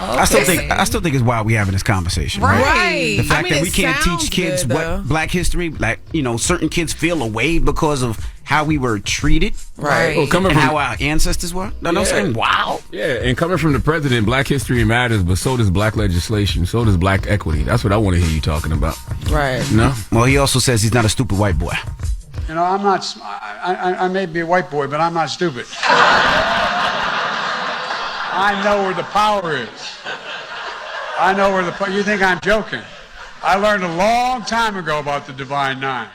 I still think it's why we having this conversation. Right. The fact that we it can't teach sounds kids good, what though. Black history, like, certain kids feel away because of how we were treated. Right. Well, coming And from how our ancestors were. No, I'm saying, wow. Yeah, and coming from the president, Black history matters, but so does Black legislation, so does Black equity. That's what I want to hear you talking about. Right. No? Well, he also says he's not a stupid white boy. I'm not. I may be a white boy, but I'm not stupid. I know where the power is. I know where the power. You think I'm joking? I learned a long time ago about the Divine Nine.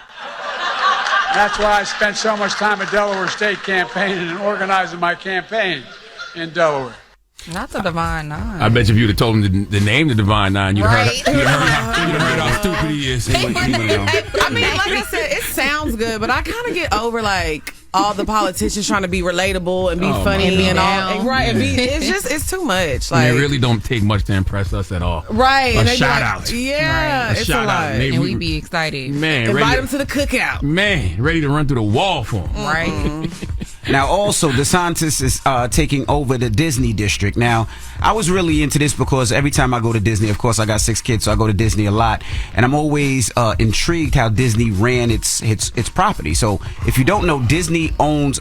That's why I spent so much time at Delaware State campaigning and organizing my campaign in Delaware. Not the Divine Nine. I bet you if you'd have told him the name the Divine Nine, you'd Right. have heard how stupid he is. I mean, like I said, it sounds good, but I kind of get over like all the politicians trying to be relatable and be funny my and all. God. And, right, and it's too much. Like, And they really don't take much to impress us at all. right, A and they be shout like, out. Yeah, Right. A it's shout a lot. out. And they- and we be excited. Man, Invite ready them to the cookout. man, ready to run through the wall for him. Right? Now, also, DeSantis is taking over the Disney district. Now, I was really into this because every time I go to Disney, of course, I got 6 kids, so I go to Disney a lot, and I'm always intrigued how Disney ran its property. So, if you don't know, Disney owns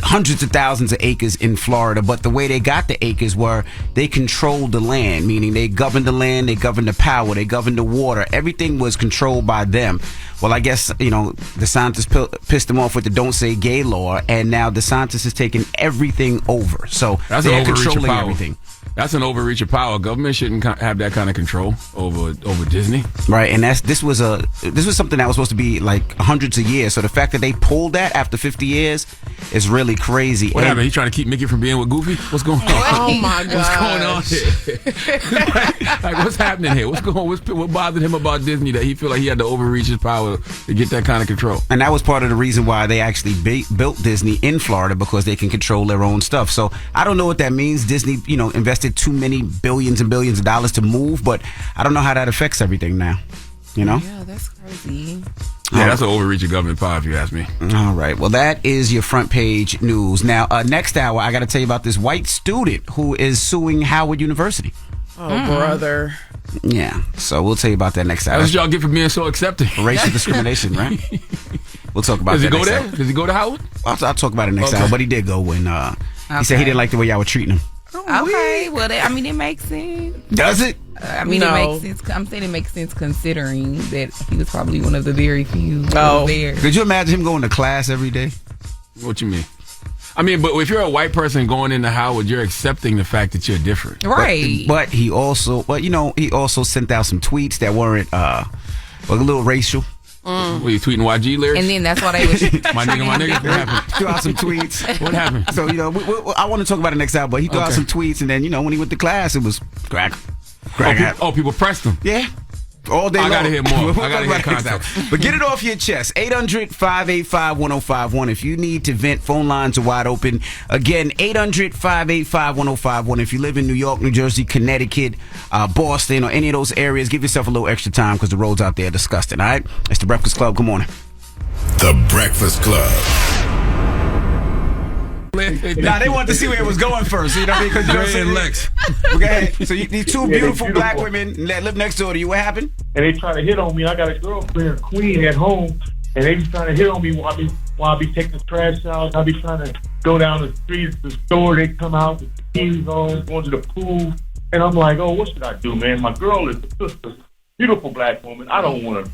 hundreds of thousands of acres in Florida, but the way they got the acres were they controlled the land, meaning they governed the land, they governed the power, they governed the water. Everything was controlled by them. Well, I guess, DeSantis pissed them off with the Don't Say Gay law, and now DeSantis is taking everything over. So That's an they're overreach of controlling power. everything. That's an overreach of power. Government shouldn't have that kind of control over Disney. Right, and this was something that was supposed to be like hundreds of years. So the fact that they pulled that after 50 years is really crazy. What happened? He trying to keep Mickey from being with Goofy? What's going on? Oh my What's going on here? like, what's happening here? What bothered him about Disney that he feel like he had to overreach his power to get that kind of control? And that was part of the reason why they actually built Disney in Florida, because they can control their own stuff. So I don't know what that means. Disney, invested too many billions and billions of dollars to move, but I don't know how that affects everything now. Yeah, that's crazy. Yeah, that's an overreach of government power, if you ask me. All right. Well, that is your front page news. Now, next hour, I got to tell you about this white student who is suing Howard University. Oh, brother. Yeah. So we'll tell you about that next hour. That's what y'all get for being so accepting. Racial discrimination, right? We'll talk about Does he that go next there? hour. Does he go to Howard? I'll talk about it next Okay. hour, but he did go when he said he didn't like the way y'all were treating him. Okay, well, it makes sense. Does it? I mean, No. it makes sense. I'm saying it makes sense considering that he was probably one of the very few Oh. there. Could you imagine him going to class every day? What you mean? I mean, but if you're a white person going into Howard, you're accepting the fact that you're different. Right. But he also, he also sent out some tweets that weren't a little racial. Were you tweeting YG lyrics? And then that's why they was my nigga. What happened? Threw out some tweets. What happened? So, I want to talk about it next hour, but he threw out Okay. some tweets, and then, when he went to class, it was crack. People pressed him. Yeah. All day I long. gotta hear more. We'll I gotta talk hear about it next context. hour. But get it off your chest. 800-585-1051. If you need to vent, phone lines are wide open. Again, 800-585-1051. If you live in New York, New Jersey, Connecticut, Boston, or any of those areas, give yourself a little extra time because the roads out there are disgusting, all right? It's The Breakfast Club. Good morning. The Breakfast Club. Nah, they wanted to see where it was going first. You know what I mean? Because Dre and Lex. Okay, so these two beautiful black women that live next door to you. What happened? And they try to hit on me. I got a girlfriend, Queen, at home, and they be trying to hit on me while I be taking the trash out. I be trying to go down the street to the store. They come out with the keys on, going to the pool, and I'm like, oh, what should I do, man? My girl is just a beautiful black woman. I don't want to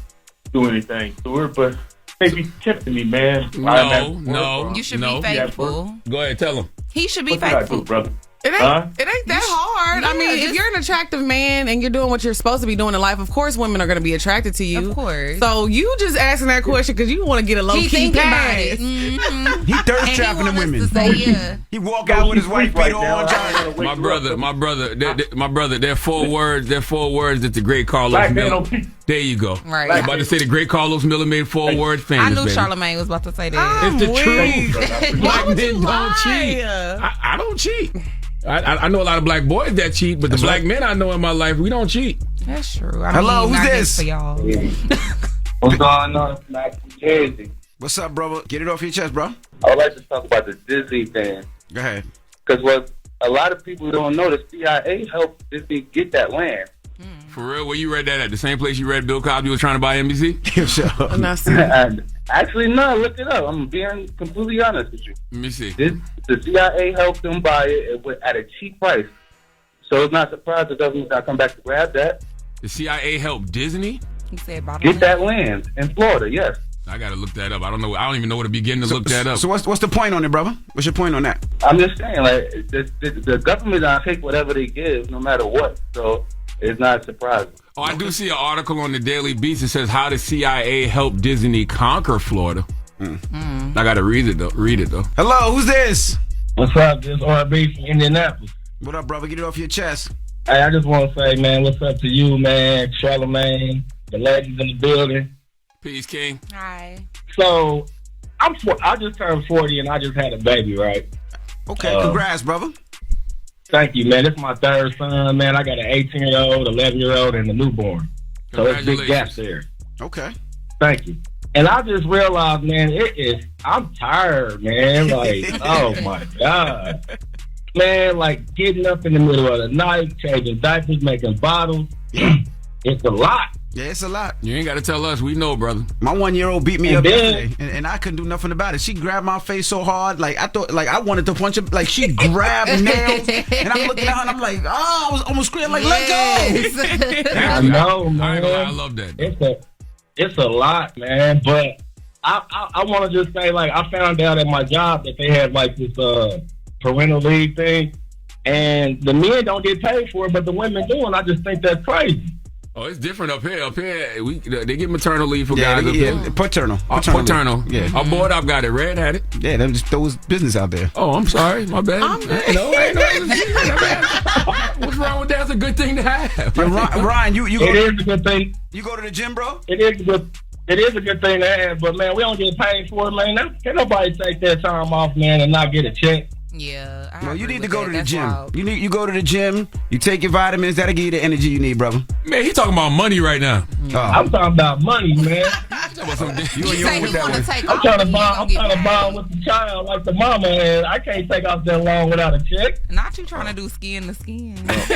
do anything to her, but they be tempting me, man. No. You should No. be faithful. Go ahead, tell him. He should be What should I faithful. do, brother? It ain't, Huh? it ain't that hard. I yeah, mean, if just- you're an attractive man and you're doing what you're supposed to be doing in life, of course women are going to be attracted to you. Of course. So you just asking that question because you want to get a low He key thinking about pass. it. Mm-hmm. He thirst And he trapping want the us women. to say, yeah. He walk out with his white feet on. My brother. There are 4 words. There are 4 words that the great Carlos Black man Miller. don't teach. There you go. Right. I'm about to say the great Carlos Miller made 4 words famous. I knew baby. Charlamagne was about to say that. It's the I'm truth. weak. Black would men you don't lie? cheat. I don't cheat. I know a lot of black boys that cheat, but the black men I know in my life, we don't cheat. That's true. I Hello, mean, who's not this? just for y'all. What's going on, Max from Jersey? What's up, brother? Get it off your chest, bro. I would like to talk about the Disney thing. Go ahead. Because a lot of people don't know the CIA helped Disney get that land. For real? Where you read that at? The same place you read Bill Cosby was trying to buy NBC? And I see. Actually, no, look it up. I'm being completely honest with you. Let me see. The CIA helped them buy it at a cheap price. So it's not surprised the government got come back to grab that. The CIA helped Disney? He said get that land in Florida, yes. I gotta look that up. I don't know. I don't even know where to begin to look that up. So what's the point on it, brother? What's your point on that? I'm just saying, like, the government gonna take whatever they give, no matter what. So it's not surprising. Oh, I do see an article on the Daily Beast that says how the CIA helped Disney conquer Florida. I gotta read it though. Hello, who's this? What's up? This RB from Indianapolis. What up, brother? Get it off your chest. Hey, I just want to say, man, what's up to you, man, Charlamagne, the ladies in the building. Peace, King. Hi. So, I just turned 40 and I just had a baby, right? Okay, congrats, brother. Thank you, man. This is my third son, man. I got an 18-year-old, 11-year-old, and a newborn. So it's big gaps there. Okay. Thank you. And I just realized, man, I'm tired, man. Like, oh my God. Man, like getting up in the middle of the night, changing diapers, making bottles. It's a lot. Yeah, it's a lot. You ain't got to tell us. We know, brother. My 1-year-old beat me up yesterday, and I couldn't do nothing about it. She grabbed my face so hard, like I thought, like I wanted to punch her. Like she grabbed nails, and I'm looking at her, and I'm like, oh, I was almost screaming, like, let go. I know, man. I love that. It's a lot, man. But I want to just say, like, I found out at my job that they had like this parental leave thing, and the men don't get paid for it, but the women do, and I just think that's crazy. Oh, it's different up here. Up here, they get maternal leave for guys. Paternal. Yeah. Our board up got it. Red had it. Yeah, them just throws business out there. Oh, I'm sorry. My bad. What's wrong with that? It's a good thing to have. Ryan, you it is a good thing. You go to the gym, bro? It is a good thing to have, but man, we don't get paid for it, man. Can't nobody take that time off, man, and not get a check. Yeah. No, you need to go to the gym. You go to the gym. You take your vitamins. That'll give you the energy you need, brother. Man, he talking about money right now. I'm talking about money, man. I'm trying to bond with the child like the mama, and I can't take off that long without a check. Not you trying to do skin to skin. Get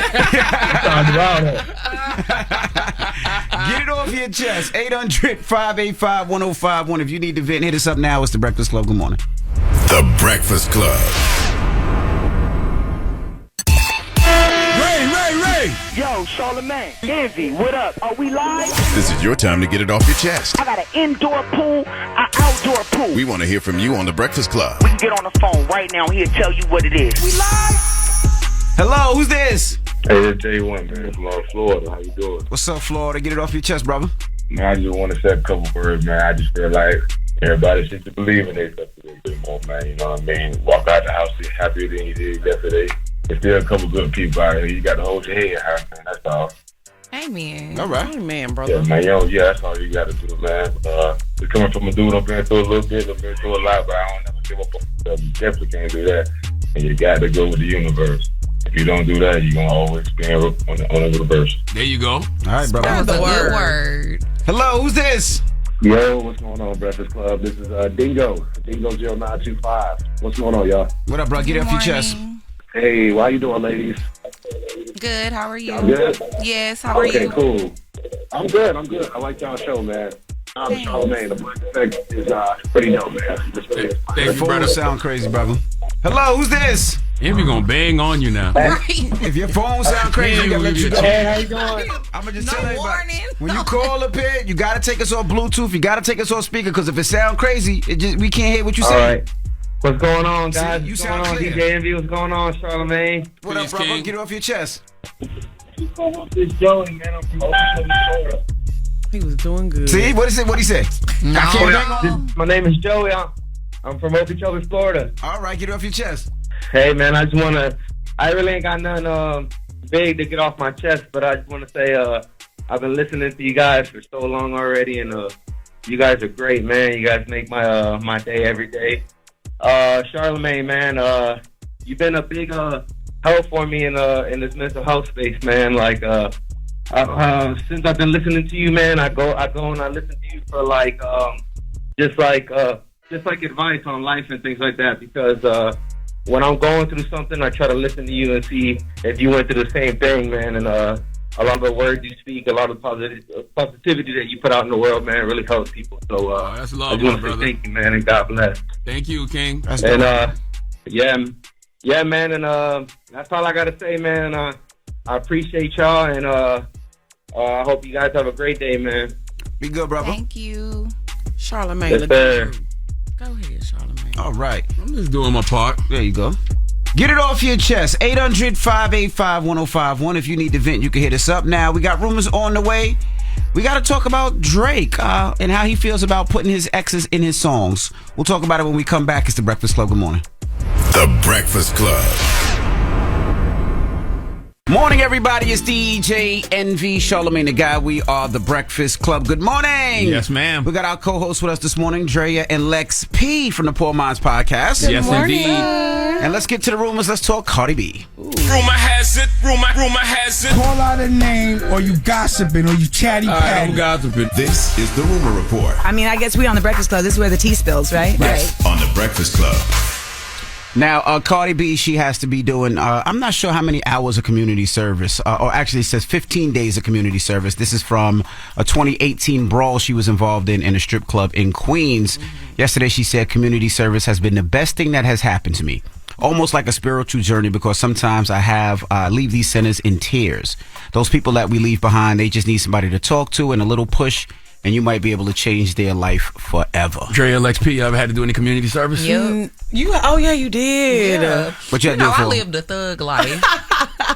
it off your chest. 800-585-1051. If you need to vent, hit us up now. It's The Breakfast Club. Good morning. The Breakfast Club. Ray. Yo, Charlamagne, Envy, what up? Are we live? This is your time to get it off your chest. I got an indoor pool, an outdoor pool. We want to hear from you on The Breakfast Club. We can get on the phone right now. He'll tell you what it is. We live? Hello, who's this? Hey, it's J1, man, from Florida. How you doing? What's up, Florida? Get it off your chest, brother. Man, I just want to say a couple words, man. I just feel like everybody should believe in themselves a little bit more, man. You know what I mean? Walk out the house happier than you did yesterday. There's still a couple good people out here. You got to hold your head high, man. That's all. Amen. All right. Amen, brother. Yeah, man. That's all you got to do, man. It's coming from a dude I've been through a little bit, I've been through a lot, but I don't never give up on myself. You definitely can't do that. And you got to go with the universe. If you don't do that, you're going to always be on the reverse. There you go. All right, brother. That was a good word. Hello, who's this? Yo, what's going on, Breakfast Club? This is Dingo 0925. What's going on, y'all? What up, bro? Get it off your chest. Hey, how you doing, ladies? Good. How are you? Good? Yes. How are you? Okay, cool. I'm good. I like y'all's show, man. I'm Charlamagne. The Black Effect is pretty dope, man. Thank you, Phone brother. sound crazy, brother. Hello, who's this? Envy gonna bang on you now. If your phone sound crazy, we gotta let you know. Hey, how you doing? I'm gonna just No tell everybody. warning. When you call up here, you gotta take us off Bluetooth. You gotta take us off speaker, because if it sound crazy, we can't hear what you say. All right. What's going on, guys? See, you what's sound going on, clear. DJ Envy? What's going on, Charlamagne? What up, Please, brother? King. Get it off your chest. It's Joey, man. I'm from Florida. He was doing good. See, what is it? What he say? No. I can't hang on. My name is Joey. I'm from Okeechobee, Florida. All right, get it off your chest. Hey, man, I really ain't got nothing big to get off my chest, but I just want to say I've been listening to you guys for so long already, and you guys are great, man. You guys make my day every day. Charlamagne, man, you've been a big help for me in this mental health space, man. Like since I've been listening to you, man, I go and I listen to you for just like advice on life and things like that, because when I'm going through something, I try to listen to you and see if you went through the same thing, man. And a lot of the words you speak, a lot of positivity that you put out in the world, man, really helps people. So that's love, I just want to say thank you, man, and God bless. Thank you, King. And yeah, man, and that's all I gotta say, man. I appreciate y'all, and I hope you guys have a great day, man. Be good, brother. Thank you. Charlamagne. Yes, sir. Go ahead, Charlamagne. All right. I'm just doing my part. There you go. Get it off your chest. 800-585-1051. If you need to vent, you can hit us up. Now, we got rumors on the way. We got to talk about Drake and how he feels about putting his exes in his songs. We'll talk about it when we come back. It's The Breakfast Club. Good morning. The Breakfast Club. Morning, everybody. It's DJ NV, Charlamagne the Guy. We are The Breakfast Club. Good morning. Yes, ma'am. We got our co-hosts with us this morning, Drea and Lex P from the Poor Minds Podcast. Yes, indeed. And let's get to the rumors. Let's talk Cardi B. Rumor has it. Rumor has it. Call out a name, or you gossiping, or you chatty patty. I'm gossiping. This is the Rumor Report. I mean, I guess we on The Breakfast Club. This is where the tea spills, right? Right. On The Breakfast Club. Now, Cardi B, she has to be doing, I'm not sure how many hours of community service, or actually it says 15 days of community service. This is from a 2018 brawl she was involved in a strip club in Queens. Yesterday, she said community service has been the best thing that has happened to me. Almost like a spiritual journey, because sometimes I leave these centers in tears. Those people that we leave behind, they just need somebody to talk to and a little push, and you might be able to change their life forever. Dre, Lex P, you ever had to do any community service? Yep. Oh yeah, you did. Yeah. What you had to do I for? lived a thug life.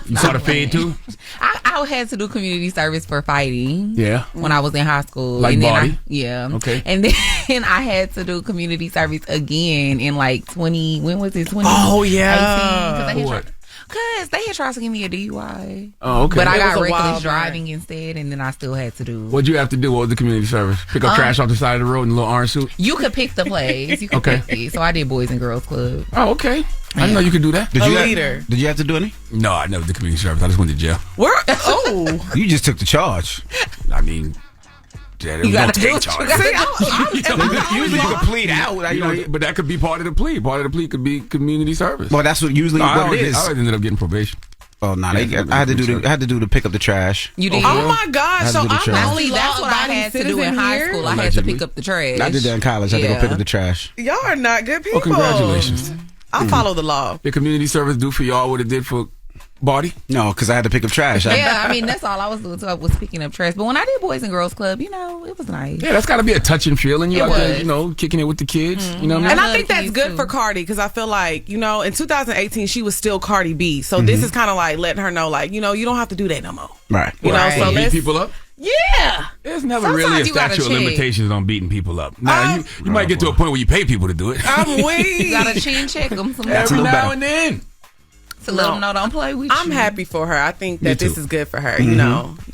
You saw the fade too? I had to do community service for fighting. Yeah. When I was in high school. Like and then body? Yeah. Okay. And then I had to do community service again in like 20. When was it? 2018. Oh yeah. Because they had tried to give me a DUI. Oh, okay. But I It got was a reckless wild driving instead, and then I still had to do. What'd you have to do? What was the community service? Pick up trash off the side of the road in a little orange suit? You could pick the place. You could Okay. pick it. So I did Boys and Girls Club. Oh, okay. I didn't know you could do that. Did you have to do any? No, I never did community service. I just went to jail. Where? Oh, You just took the charge. I mean, yeah, You gotta take do charge. Usually you can plead out. But that could be part of the plea. Part of the plea could be community service. Well, that's what usually what it is. I always ended up getting probation. Oh no, I had to do the pick up the trash. You did? oh my gosh! So I'm the only See, that's what I had to do in high school. I had to pick up the trash. I did that in college. I had to go pick up the trash. Y'all are not good people. Well, congratulations. I follow the law. Did community service do for y'all what it did for Body? No, because I had to pick up trash. Yeah, I mean, that's all I was doing. So I was picking up trash. But when I did Boys and Girls Club, it was nice. Yeah, that's got to be a touching feeling. You out there, kicking it with the kids. You know what I mean? And I think that's good for Cardi, because I feel like, in 2018 she was still Cardi B. So this is kind of like letting her know, like, you don't have to do that no more. Right. So beat let's people up. Yeah. There's never Sometimes really a you gotta statute of check. limitations on beating people up. Now you might get to a point where you pay people to do it. I'm weak. You gotta chin check them Every now and then. to let them know don't play with you. I'm happy for her. I think that this is good for her,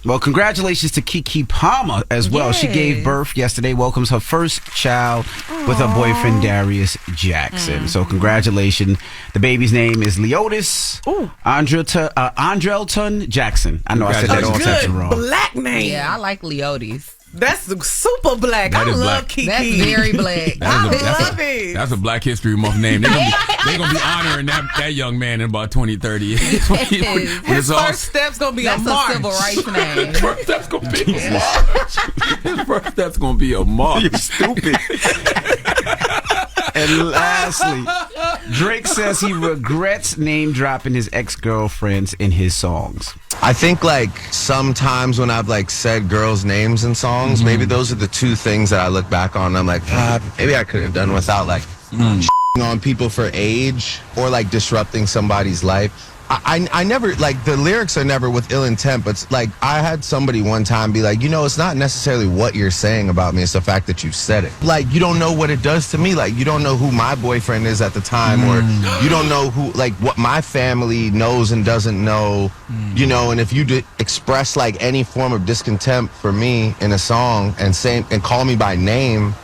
Well, congratulations to Keke Palmer as well. She gave birth yesterday, welcomes her first child with her boyfriend Darius Jackson. So congratulations. The baby's name is Leotis Andrelton Jackson. I know I said that all types of wrong. Black name. Yeah, I like Leotis. That's super black. That I is love black. Keke. That's very black. I love it. That's a Black History Month name. They're gonna be honoring that young man in about 20, 30 years. His first step's gonna be a march. Civil rights name. His first step's gonna be a march. His first step's gonna be a march. You're stupid. And lastly, Drake says he regrets name dropping his ex-girlfriends in his songs. I think sometimes when I've said girls' names in songs, maybe those are the two things that I look back on and I'm like, maybe I could have done without on people for age or disrupting somebody's life. I never, the lyrics are never with ill intent, but I had somebody one time be like, it's not necessarily what you're saying about me, it's the fact that you said it. You don't know what it does to me. You don't know who my boyfriend is at the time, or you don't know who, what my family knows and doesn't know, and if you express any form of discontent for me in a song and call me by name,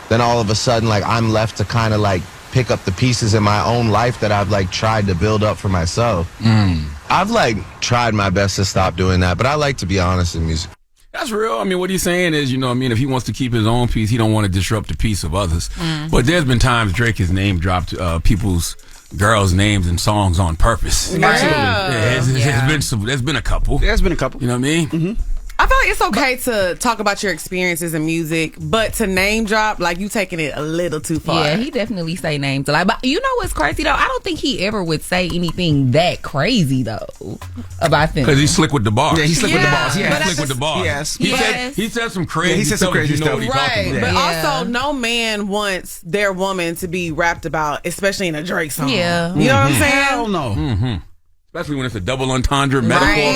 then all of a sudden, I'm left to kind of pick up the pieces in my own life that I've tried to build up for myself. I've tried my best to stop doing that, but I like to be honest in music. That's real. I mean, what he's saying is, if he wants to keep his own peace, he don't want to disrupt the peace of others. But there's been times Drake has name dropped people's girls' names and songs on purpose. Absolutely. There's been a couple. There's been a couple. You know what I mean? Mm-hmm. I feel like it's okay to talk about your experiences in music, but to name drop, like you taking it a little too far. Yeah, he definitely say names a lot. But you know what's crazy though? I don't think he ever would say anything that crazy though about them. Because he's slick with the bars. Yeah, he's slick with the bars. Yeah, Yeah, slick with the bars. Yes. He said some crazy. He said some crazy stuff. What he's talking about. But also, no man wants their woman to be rapped about, especially in a Drake song. Yeah. You know what I'm saying? Hell no. Mm-hmm. Especially when it's a double entendre metaphor.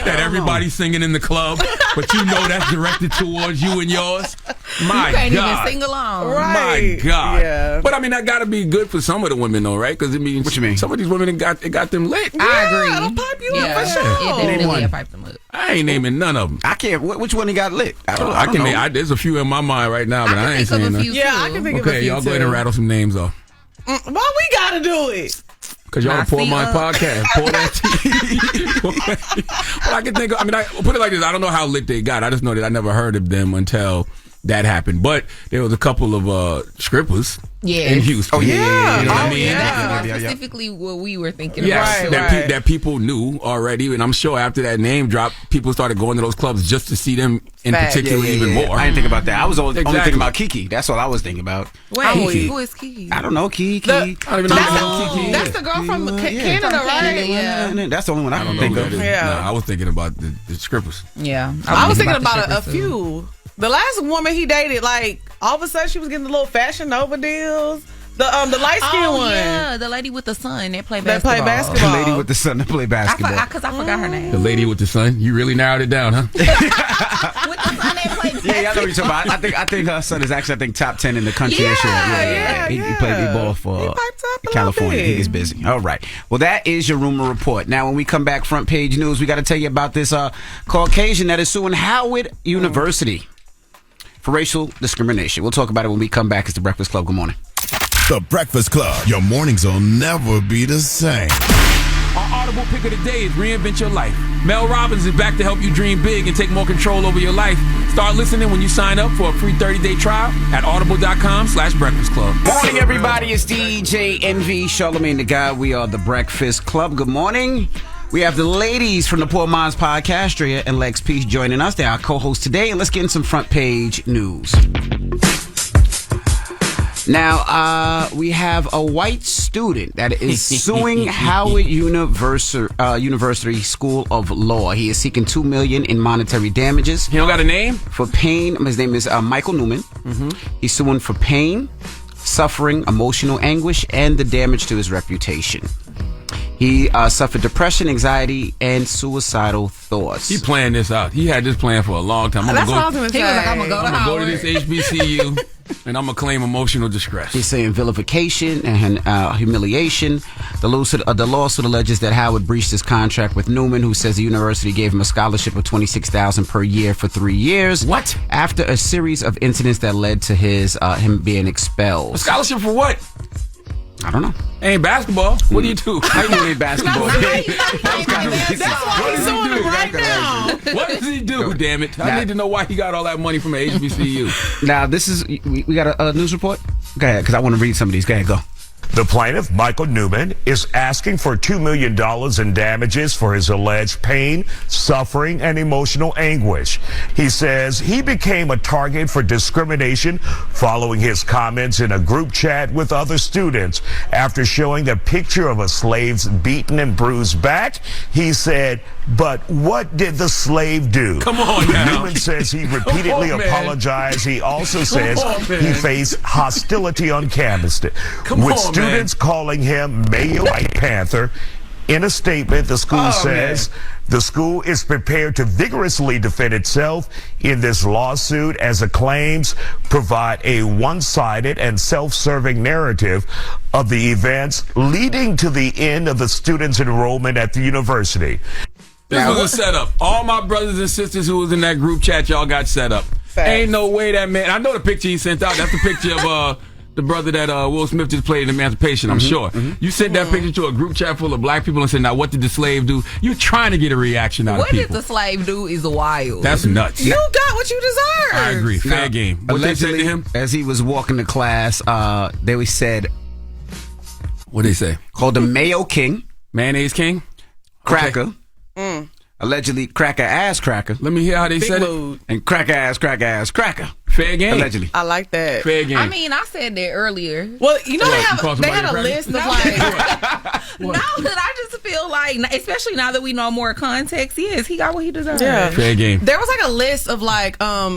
That everybody's singing in the club, but you know that's directed towards you and yours. My you can't God. even sing along. My God. Yeah. But I mean, that got to be good for some of the women, though, right? Because it means what you mean? Some of these women it got them lit. I agree. It'll pipe you Yeah. up for sure. It definitely pipe them up. I ain't naming none of them. I can't. Which one he got lit? I don't know. There's a few in my mind right now, but I ain't saying none. Yeah, I can think of a few Okay, y'all too. go ahead and rattle some names off. Why we gotta do it? Because y'all Poor Mind Podcast. Pour that tea. But I can think of, I put it like this. I don't know how lit they got. I just know that I never heard of them until that happened. But there was a couple of strippers in Houston. Oh, yeah. You know what I mean? That's specifically what we were thinking Yes, about. that people knew already. And I'm sure after that name drop, people started going to those clubs just to see them in particular even more. I didn't think about that. I was only Exactly. thinking about Kiki. That's all I was thinking about. Wait, Kiki. who is Kiki? I don't know. Kiki. I don't even know who Kiki That's is. the girl from Canada, right? Yeah. That's the only one I I don't can know think who of. that is. Yeah. No, I was thinking about the strippers. Yeah. I was thinking about the a few. The last woman he dated, like all of a sudden she was getting the little Fashion Nova deals. The light skinned one. Yeah, the lady with the son that play That basketball. play basketball. The lady with the son that play basketball. Because I forgot her name. The lady with the son. You really narrowed it down, huh? With the son that plays Yeah, I know what you're talking about. I think her son is actually top 10 in the country this year. He played ball for California. He is busy. All right. Well, that is your rumor report. Now, when we come back, front page news, we got to tell you about this Caucasian that is suing Howard University for racial discrimination. We'll talk about it when we come back. It's the Breakfast Club. Good morning. The Breakfast Club. Your mornings will never be the same. Our audible pick of the day is Reinvent Your Life. Mel Robbins is back to help you dream big and take more control over your life. Start listening when you sign up for a free 30-day trial at audible.com/breakfast club. Morning, everybody. It's DJ NV, Charlamagne the Guy. We are the Breakfast Club. Good morning. We have the ladies from the Poor Minds Podcast, Drea and Lex Peace, joining us. They're our co-hosts today, and let's get in some front page news. Now, we have a white student that is suing Howard University School of Law. He is seeking $2 million in monetary damages. He don't got a name? For pain. His name is Michael Newman. Mm-hmm. He's suing for pain, suffering, emotional anguish, and the damage to his reputation. He suffered depression, anxiety, and suicidal thoughts. He planned this out. He had this plan for a long time. That's what I was going to say. He was like, I'm going to go to this HBCU and I'm going to claim emotional distress. He's saying vilification and humiliation. The lawsuit alleges that Howard breached his contract with Newman, who says the university gave him a scholarship of $26,000 per year for 3 years. What? After a series of incidents that led to him being expelled. A scholarship for what? I don't know. Ain't basketball. What do you do? I know ain't basketball. That's why he's suing him right now. What does he do, damn it? I need to know why he got all that money from an HBCU. Now, this is, we got a news report? Go ahead, because I want to read some of these. Go ahead, go. The plaintiff, Michael Newman, is asking for $2 million in damages for his alleged pain, suffering, and emotional anguish. He says he became a target for discrimination following his comments in a group chat with other students. After showing the picture of a slave's beaten and bruised back, he said, "But what did the slave do?" Come on now. Newman says he repeatedly apologized. He also says he faced hostility on campus. With students calling him Mayor White Panther. In a statement, the school says the school is prepared to vigorously defend itself in this lawsuit as the claims provide a one-sided and self-serving narrative of the events leading to the end of the students' enrollment at the university. This was a setup. All my brothers and sisters who was in that group chat, y'all got set up. Ain't no way that man. I know the picture he sent out. That's the picture of the brother that Will Smith just played in Emancipation, I'm sure. You sent that picture to a group chat full of black people and said, now what did the slave do? You're trying to get a reaction out of people. What did the slave do is wild. That's nuts. You got what you deserve. I agree. Fair game. What they said to him? As he was walking to class, they said, What'd they say? Called the Mayo King. Mayonnaise King? Cracker. Allegedly cracker ass cracker. Let me hear how they said mood. it. And cracker ass cracker. Fair game. Allegedly. I like that. Fair game. I mean, I said that earlier. Well, you know What, they had a list of like. No, that I just feel like, especially now that we know more context, yes, he got what he deserved. Yeah. Fair game. There was like a list of like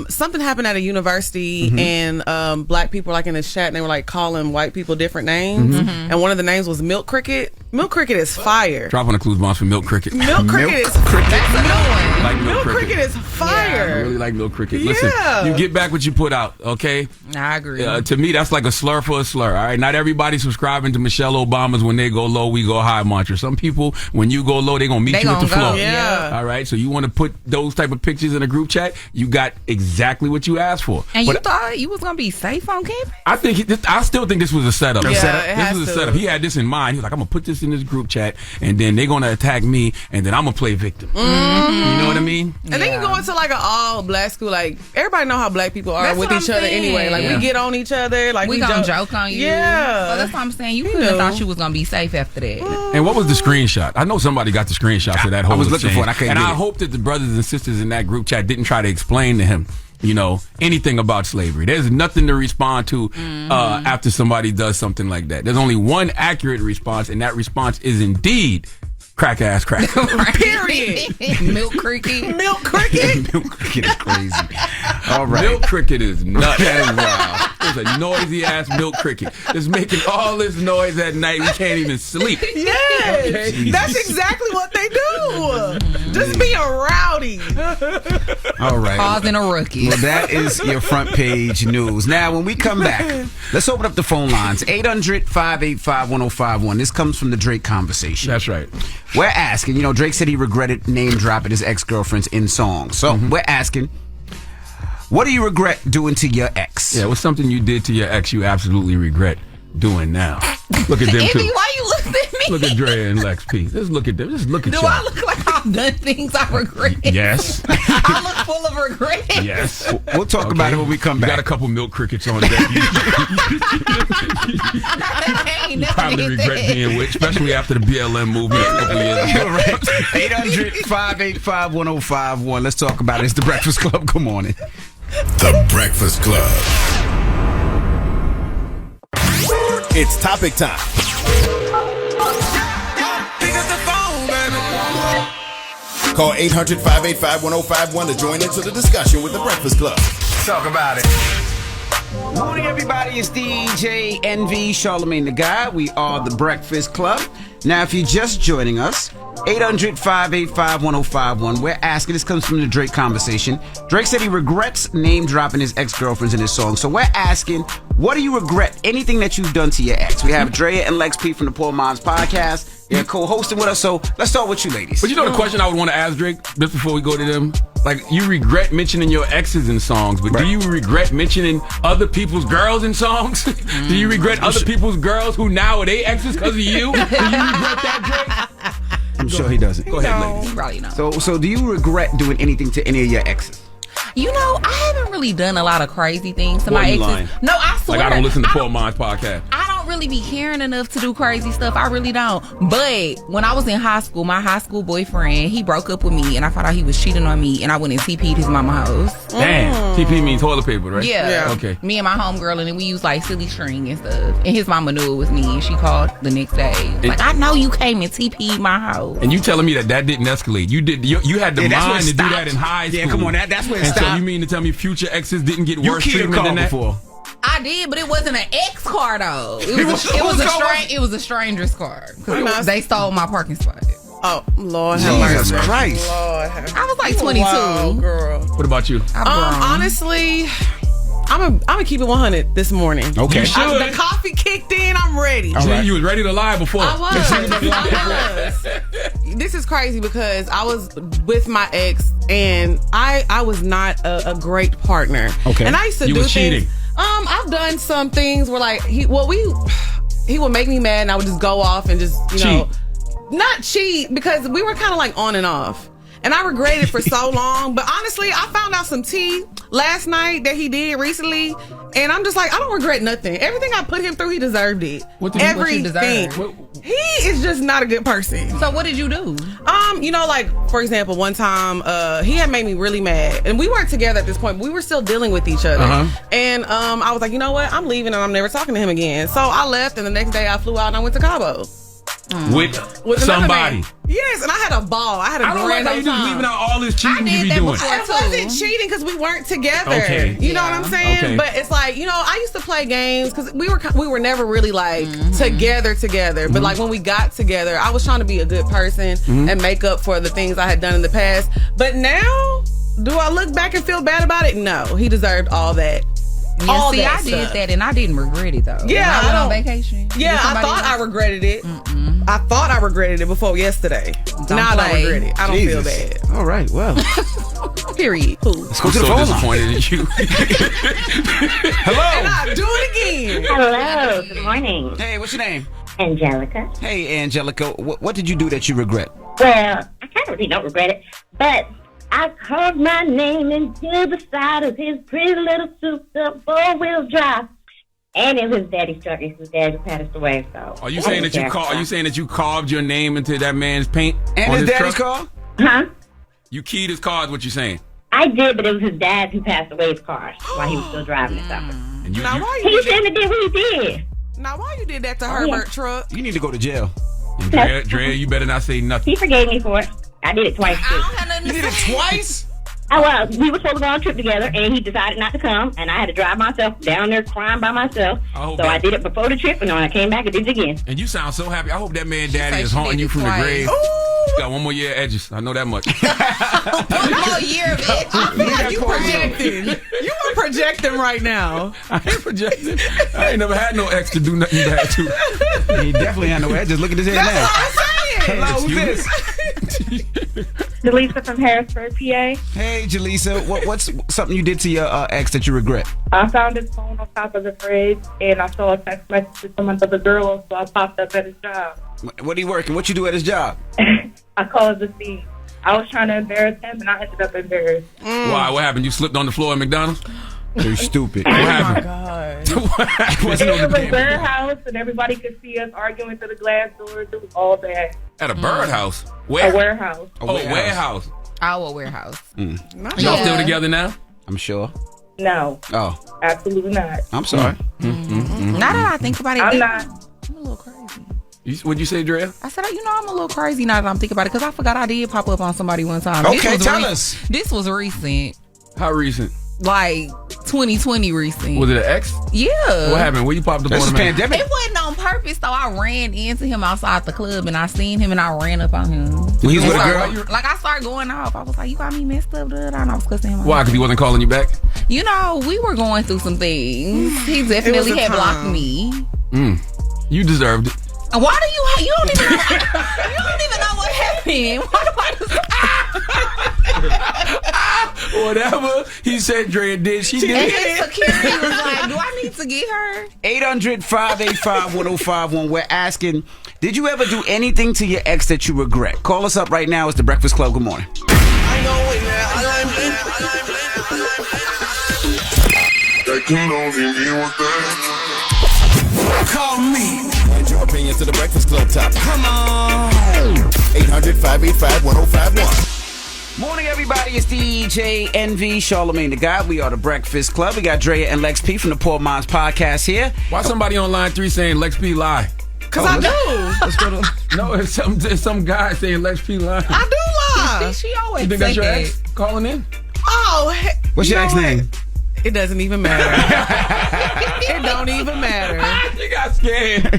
something happened at a university and black people were like in this chat and they were like calling white people different names and one of the names was Milk Cricket. Milk Cricket is fire. Drop on the clues bombs for Milk Cricket. Milk Cricket is That's a new one. Like Milk Cricket is I fire. really like Milk Cricket. Listen, Yeah. you get back what you put out, okay? I agree. To me, that's like a slur for a slur, all right? Not everybody subscribing to Michelle Obama's when they go low, we go high mantra. Some people, when you go low, they going to meet They you at the gonna go, floor. yeah. All right? So you want to put those type of pictures in a group chat, you got exactly what you asked for. And But you thought you was going to be safe on campus? I still think this was a setup. Yeah, it has This was a to. setup. He had this in mind. He was like, I'm going to put this in this group chat, and then they're going to attack me, and then I'm going to play victim. You know what I mean? And then you go into like an all black school, like everybody know how black people are That's with what each I'm other saying. anyway. Like Yeah. we get on each other, like We gonna joke on you. Yeah. So that's what I'm saying. You couldn't have thought you was going to be safe after that. And what was the screenshot? I know somebody got the screenshot for that whole I was looking exchange. for it. I couldn't And get I it. hope that the brothers and sisters in that group chat didn't try to explain to him, anything about slavery. There's nothing to respond to after somebody does something like that. There's only one accurate response, and that response is indeed crack ass crack. Period. Milk Cricket. Milk Cricket. Milk Cricket is crazy. All right. Milk cricket is nuts. That is wild. It's a noisy ass milk cricket. It's making all this noise at night. We can't even sleep. Yes. Okay. That's exactly what they do. Just being rowdy. All right. Causing a rookie. Well, that is your front page news. Now, when we come back, let's open up the phone lines. 800-585-1051. This comes from the Drake conversation. That's right. We're asking, Drake said he regretted name dropping his ex-girlfriends in songs. So we're asking, what do you regret doing to your ex? Yeah, what's something you did to your ex you absolutely regret doing now? Look at them Envy, too. why you looking at me? Look at Dre and Lex P. Just look at them. Just look at Do y'all. I look like I've done things I regret? Yes. I look full of regret. Yes. We'll talk about it when we come You back. got a couple milk crickets on deck. You probably regret being with, especially after the BLM movement a couple years ago. 800-585-1051. Let's talk about it. It's The Breakfast Club. Good morning. The Breakfast Club. It's topic time. Call 800-585-1051 to join into the discussion with The Breakfast Club. Talk about it. Morning, everybody. It's DJ NV, Charlamagne the Guy. We are The Breakfast Club. Now, if you're just joining us, 800-585-1051. We're asking, this comes from the Drake conversation. Drake said he regrets name dropping his ex-girlfriends in his song. So we're asking, what do you regret? Anything that you've done to your ex? We have Drea and Lex P from the Poor Minds Podcast. They're co-hosting with us. So let's start with you, ladies. But you know the question I would want to ask Drake, just before we go to them? Like, you regret mentioning your exes in songs, but do you regret mentioning other people's girls in songs? Do you regret other people's girls who now are they exes because of you? Do you regret that, Drake? I'm sure he doesn't. Go ahead, ladies. Probably not. So do you regret doing anything to any of your exes? I haven't really done a lot of crazy things to my you exes. lying? No, I swear. Like, I don't listen to Poor Minds podcast. I don't really be caring enough to do crazy stuff. I really don't. But when I was in high school, my high school boyfriend, he broke up with me, and I found out he was cheating on me, and I went and TP'd his mama house. Damn. TP means toilet paper, right? Yeah. Okay. Me and my homegirl, and then we used like silly string and stuff. And his mama knew it was me, and she called the next day. Like, I know you came and TP'd my house. And you telling me that didn't escalate? You did. You had the mind to do that in high school. Yeah, come on, that's where it and stopped. So you mean to tell me future exes didn't get worse You treatment than that? before. I did, but it wasn't an ex car though. It was a stranger's car. 'Cause they stole my parking spot. Oh, Lord Jesus have mercy. Christ. Lord have I was like 22. Wow, girl. What about you? Honestly, I'm gonna keep it 100 this morning. Okay. You should. The coffee kicked in. I'm ready. See, you was ready to lie before. I was. This is crazy because I was with my ex and I was not a great partner. Okay. And I used to You do was things. cheating. I've done some things where like he would make me mad and I would just go off and just, not cheat because we were kind of like on and off. And I regretted it for so long. But honestly, I found out some tea last night that he did recently. And I'm just like, I don't regret nothing. Everything I put him through, he deserved it. What did you deserve? He is just not a good person. So what did you do? You know, like, for example, one time, he had made me really mad. And we weren't together at this point, but we were still dealing with each other. And I was like, you know what? I'm leaving and I'm never talking to him again. So I left, and the next day I flew out and I went to Cabo. With somebody. Yes, and I had a ball. I had a I don't like how you just leaving out all this cheating you be doing. It wasn't cheating because we weren't together. Okay. You know what I'm saying? Okay. But it's like, you know, I used to play games because we were never really like together. But like when we got together, I was trying to be a good person and make up for the things I had done in the past. But now, do I look back and feel bad about it? No, he deserved all that. Yeah, see, I did that and I didn't regret it though. Yeah, I went on vacation. Yeah, I thought I regretted it. I thought I regretted it before yesterday. Now I don't regret it. I don't feel bad. All right, well. Period. Let's go to the so phone disappointed in you. Hello. And I do it again. Hello. Good morning. Hey, what's your name? Angelica. Hey, Angelica. What did you do that you regret? Well, I kind of really don't regret it, but I carved my name into the side of his pretty little souped-up four-wheel drive. And it was Daddy's truck. His dad passed away. So Are you saying that you carved your name into that man's paint? And on his daddy's truck? car? Huh? You keyed his car is what you're saying. I did, but it was his dad who passed away his car while he was still driving it. And you, He shouldn't have did what he did. Now, why you did that to Herbert truck? You need to go to jail. Drea, you better not say nothing. He forgave me for it. I did it twice, too. You did it twice? Well, we were supposed to go on a trip together, and he decided not to come, and I had to drive myself down there crying by myself. So I did it before the trip, and when I came back, I did it again. And you sound so happy. I hope that man daddy is haunting you from the grave. You got one more year of edges. I know that much. One more year of edges. I feel like you projecting. You are projecting right now. I ain't projecting. I ain't never had no ex to do nothing bad to. He definitely had no edges. Look at his head now. That's what I'm saying. Hello, who's this? Jalisa from Harrisburg, PA. Hey, Jalisa. What's something you did to your ex that you regret? I found his phone on top of the fridge, and I saw a text message to some other girl, so I popped up at his job. What are you working? What you do at his job? I called the scene. I was trying to embarrass him, and I ended up embarrassed. Why? What happened? You slipped on the floor at McDonald's? You're stupid. What Oh my happened? God. It was a warehouse, and everybody could see us arguing through the glass doors. It was all bad. At a birdhouse? Where? A warehouse. Warehouse. Our warehouse. Y'all still together now? I'm sure. No. Oh. Absolutely not. I'm sorry. Now that I think about it, I'm not. I'm a little crazy. What'd you say, Drea? I said, I'm a little crazy now that I'm thinking about it because I forgot I did pop up on somebody one time. Okay, tell us. This was recent. How recent? Like 2020 recent. Was it an ex? Yeah. What happened? Where you popped up on him? Pandemic. It wasn't on purpose, though. I ran into him outside the club and I seen him and I ran up on him. He was with a girl? Like, I started going off. I was like, you got me messed up, dude. And I was cussing him out. Why? Because he wasn't calling you back? You know, we were going through some things. He definitely had blocked me. You deserved it. Why do you don't even know, you don't even know what happened. Why do Whatever he said Drea did, she did. And his security was like, do I need to get her? 800-585-1051. We're asking, did you ever do anything to your ex that you regret? Call us up right now. It's The Breakfast Club. Good morning. Call me. And your opinions to The Breakfast Club topic. Come on. 800-585-1051. Morning, everybody. It's DJ NV, Charlamagne the Guy. We are The Breakfast Club. We got Drea and Lex P from the Poor Minds Podcast here. Why somebody on line 3 saying Lex P lie? Because I do. Let's go to... No, it's some guy saying Lex P lie. I do lie. She always You think that's your ex calling in? Oh, What's your ex name? It doesn't even matter. It don't even matter. She got scared.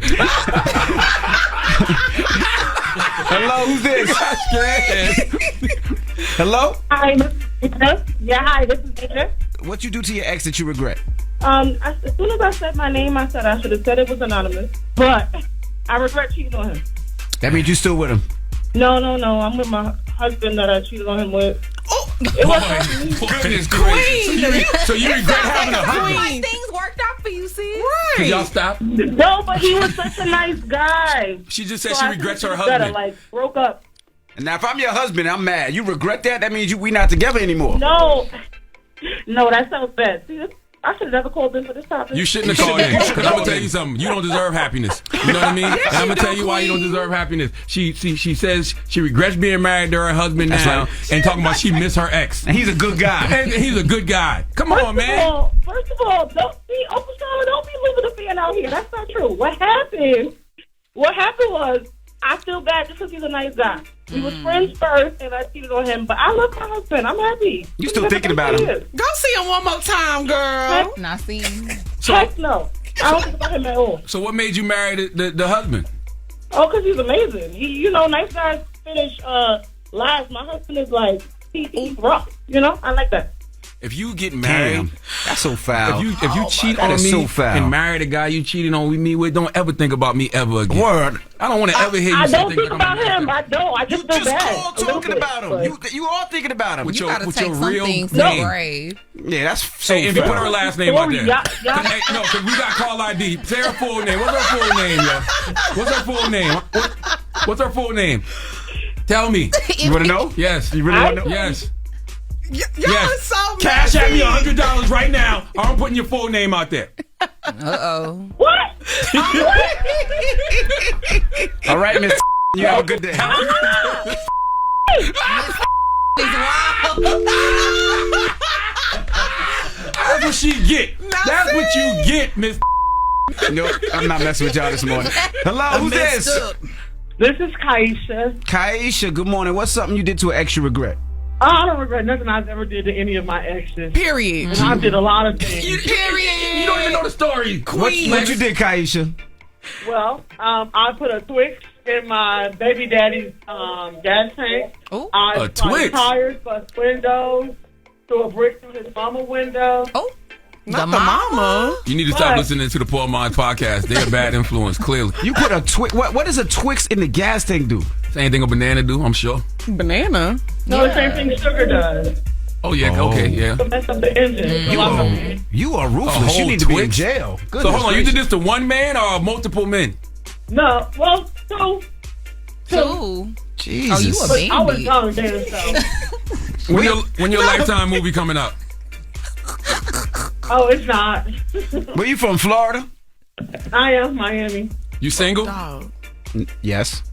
Hello, who's this? She got scared. Hello? Hi, this is Nina. Yeah, hi, this is Nina. What you do to your ex that you regret? As soon as I said my name, I said I should have said it was anonymous. But I regret cheating on him. That means you still with him? No. I'm with my husband that I cheated on him with. Oh, it was Goodness gracious. So you regret having a husband? Like things worked out for you, sis. Can y'all stop? No, but he was such a nice guy. She just said So she I regrets think her it's better, husband. like, broke up. And now, if I'm your husband, I'm mad. You regret that? That means we not together anymore. No, that sounds bad. See, I should have never called in for this topic. You shouldn't have called in. Because I'm going to tell you something. You don't deserve happiness. You know what I mean? And I'm going to tell you why you don't deserve happiness. She says she regrets being married to her husband now and talking about she missed her ex. And he's a good guy. And he's a good guy. Come on, man. First of all, don't be Uncle Charlie, don't be leaving the fan out here. That's not true. What happened was I feel bad just because he's a nice guy. We was friends first, and I cheated on him. But I love my husband. I'm happy. You still thinking about him? Go see him one more time, girl. Not see him. Heck no. I don't think about him at all. So what made you marry the husband? Oh, because he's amazing. Nice guys finish last. My husband is like, he's rough. I like that. If you get married, that's so foul. If you cheat on me and marry the guy you cheated on me with, don't ever think about me ever again. Word. I don't want to ever hear you I say don't things think about him. I don't. I just feel bad. all talking about him. You all thinking about him. With You your gotta take some real things to name. the grave. Yeah, that's so Hey, if you foul. put her last name out there. Because we got call ID. Say her full name. What's her full name, yo? What's her full name? What's her full name? Tell me. You want to know? Yes. You really want to know? Yes. Y'all is so Cash at me messy. $100 right now. Or I'm putting your full name out there. Uh-oh. What? All right, Miss. You have a good day. That's what she get. That's what you get, Miss. No, I'm not messing with y'all this morning. Hello, who's this? This is Kaisha. Kaisha, good morning. What's something you did to an ex you regret? I don't regret nothing I've ever did to any of my exes. Period. And I did a lot of things. Period. You don't even know the story. What you did, Kaisha? Well, I put a Twix in my baby daddy's gas tank. Oh, I a Twix? tires, bust windows, threw a brick through his mama window. Oh, Not the mama. You need to stop listening to the Poor Minds podcast. They're a bad influence, clearly. You put a Twix. What does a Twix in the gas tank do? Same thing a banana do, I'm sure. Banana. No, the same thing sugar does. Oh, yeah, okay, yeah. To mess up the engine. You are ruthless. You need to be in jail. So hold on, you did this to one man or multiple men? No, well, two. Jesus. Oh, you a baby. I was young then, so. When your Lifetime movie coming out? Oh, it's not. Where you from, Florida? I am Miami. You single? Yes.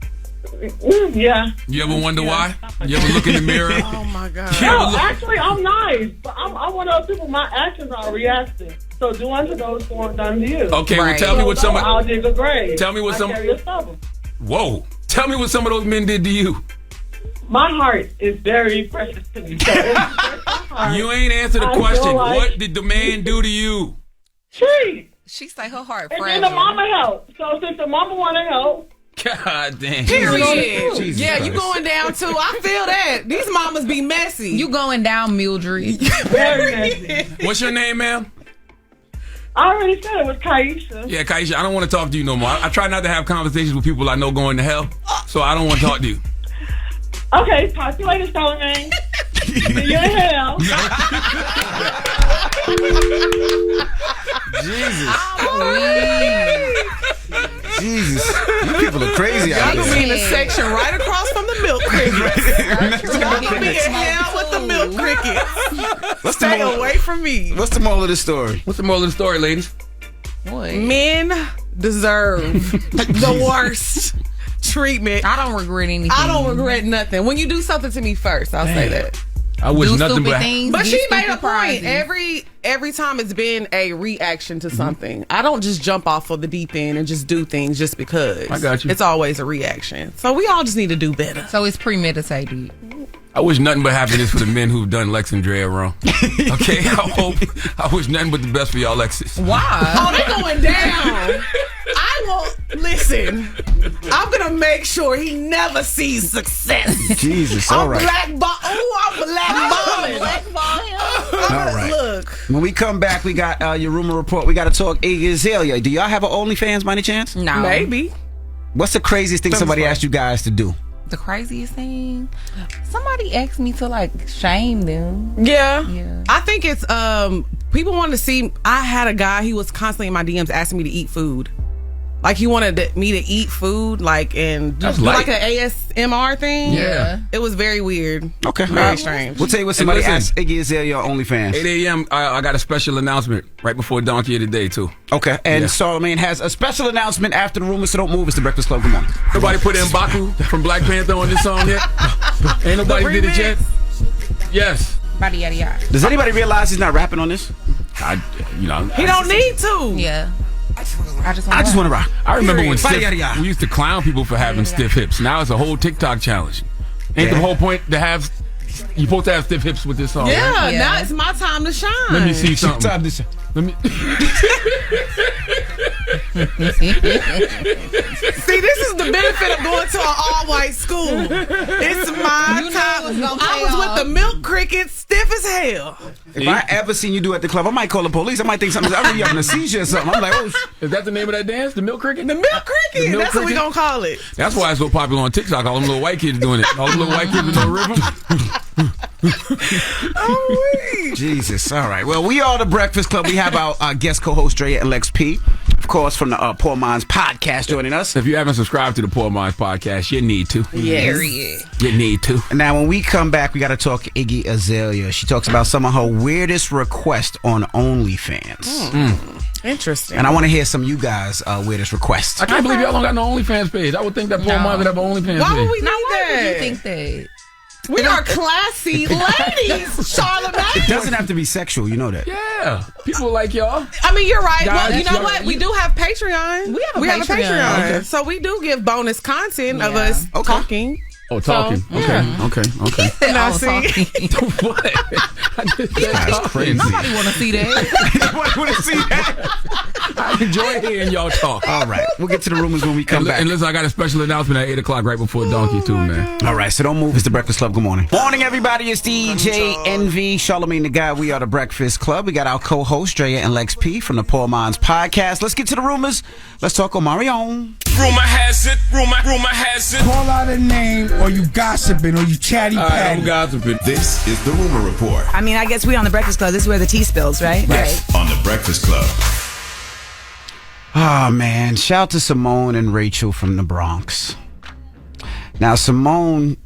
Yeah. You ever wonder why? You ever look in the mirror? Oh my God. No, actually, I'm nice, but I'm one of those people. My actions are reacting. So do unto those who aren't done to you. Okay, well, tell me what some. I'll dig a grave. Tell me what some. Carry a stubble. Whoa! Tell me what some of those men did to you. My heart is very precious to me. So you ain't answered the question. What did the man do to you? She say her heart and fragile. then the mama helped. So since the mama want to help. God damn. Period. Yeah, you going down too. I feel that. These mamas be messy. You going down, Mildred. Very messy. What's your name, ma'am? I already said it was Kaisha. Yeah, Kaisha, I don't want to talk to you no more. I try not to have conversations with people I know going to hell, so I don't want to talk to you. Okay, talk to you later, Charlamagne. See you in hell. Jesus. You people are crazy out Y'all there. gonna be in the section right across from the milk crickets. Y'all gonna be in hell with the milk crickets. Stay away from me. What's the moral of the story? What's the moral of the story, ladies? Men deserve the worst treatment. I don't regret anything. I don't regret nothing. When you do something to me first, I'll say that. I wish nothing but. But she made a point. Every time it's been a reaction to something. I don't just jump off of the deep end and just do things just because. I got you. It's always a reaction. So we all just need to do better. So it's premeditated. I wish nothing but happiness for the men who've done Lex and Dre wrong. Okay, I wish nothing but the best for y'all, Lexus. Why? Oh, they going down. I won't listen. I'm gonna make sure he never sees success. Jesus, all right. I'm blackballing. All right. Look. When we come back, we got your rumor report. We got to talk Azalea. Do y'all have an OnlyFans by any chance? No. Maybe. What's the craziest thing somebody asked you guys to do? The craziest thing? Somebody asked me to like shame them. Yeah. I think it's people want to see. I had a guy, he was constantly in my DMs asking me to eat food. Like he wanted me to eat food, like and do like an ASMR thing. Yeah. It was very weird. Okay. Very strange. We'll tell you what somebody asked Iggy Azalea on OnlyFans. 8 a.m. I got a special announcement right before Donkey of the Day too. Okay. And Charlamagne has a special announcement after the rumors, so don't move. It's the Breakfast Club. Good morning. Nobody put in Baku from Black Panther on this song yet? Ain't nobody did it yet? Yes. Does anybody realize he's not rapping on this? He don't need to. Yeah. I just want to rock. I remember when we used to clown people for having stiff hips. Now it's a whole TikTok challenge. Ain't the whole point to have? You're supposed to have stiff hips with this song. Yeah, right? now it's my time to shine. Let me see something. Let me. See, this is the benefit of going to an all-white school. It's my time. I was with the milk crickets, stiff as hell. If I ever seen you do it at the club, I might call the police. I might think something's you having a seizure or something. I'm like, oh, is that the name of that dance? The milk cricket? The milk cricket. That's what we gonna call it. That's why it's so popular on TikTok. All them little white kids doing it. All them little white kids with no rhythm. Jesus. All right. Well, we are the Breakfast Club. We have our guest co-host Drea and Lex P, of course, from the Poor Minds podcast joining us. If you haven't subscribed to the Poor Minds podcast, you need to. Yes. You need to. And now, when we come back, we got to talk Iggy Azalea. She talks about some of her weirdest requests on OnlyFans. Interesting. And I want to hear some of you guys' weirdest requests. I can't believe y'all don't got no OnlyFans page. I would think that Poor Minds would have an OnlyFans page. Why would we need Why that? would you think that? We are classy ladies, Charlamagne. It doesn't have to be sexual, you know that. Yeah, people like y'all. I mean, you're right. Guys, well, you know what? We do have Patreon. We have a Patreon. Okay. So we do give bonus content of us talking. Oh, talking. So, Okay. Now, see. What? That's crazy. Nobody want to see that. Nobody want to see that. I enjoy hearing y'all talk. All right. We'll get to the rumors when we come back. And listen, I got a special announcement at 8 o'clock right before Donkey, too, man. All right. So don't move. It's the Breakfast Club. Good morning. Morning, everybody. It's DJ Envy, Charlamagne the Guy. We are the Breakfast Club. We got our co-host, Drea and Lex P from the Poor Minds podcast. Let's get to the rumors. Let's talk Omarion. Rumor has it. Rumor has it. Call out a name, or you gossiping, or you chatty patty. I'm gossiping. This is the Rumor Report. I mean, I guess we on the Breakfast Club. This is where the tea spills, right? Next on the Breakfast Club. Oh, man. Shout out to Simone and Rachel from the Bronx. Now, Simone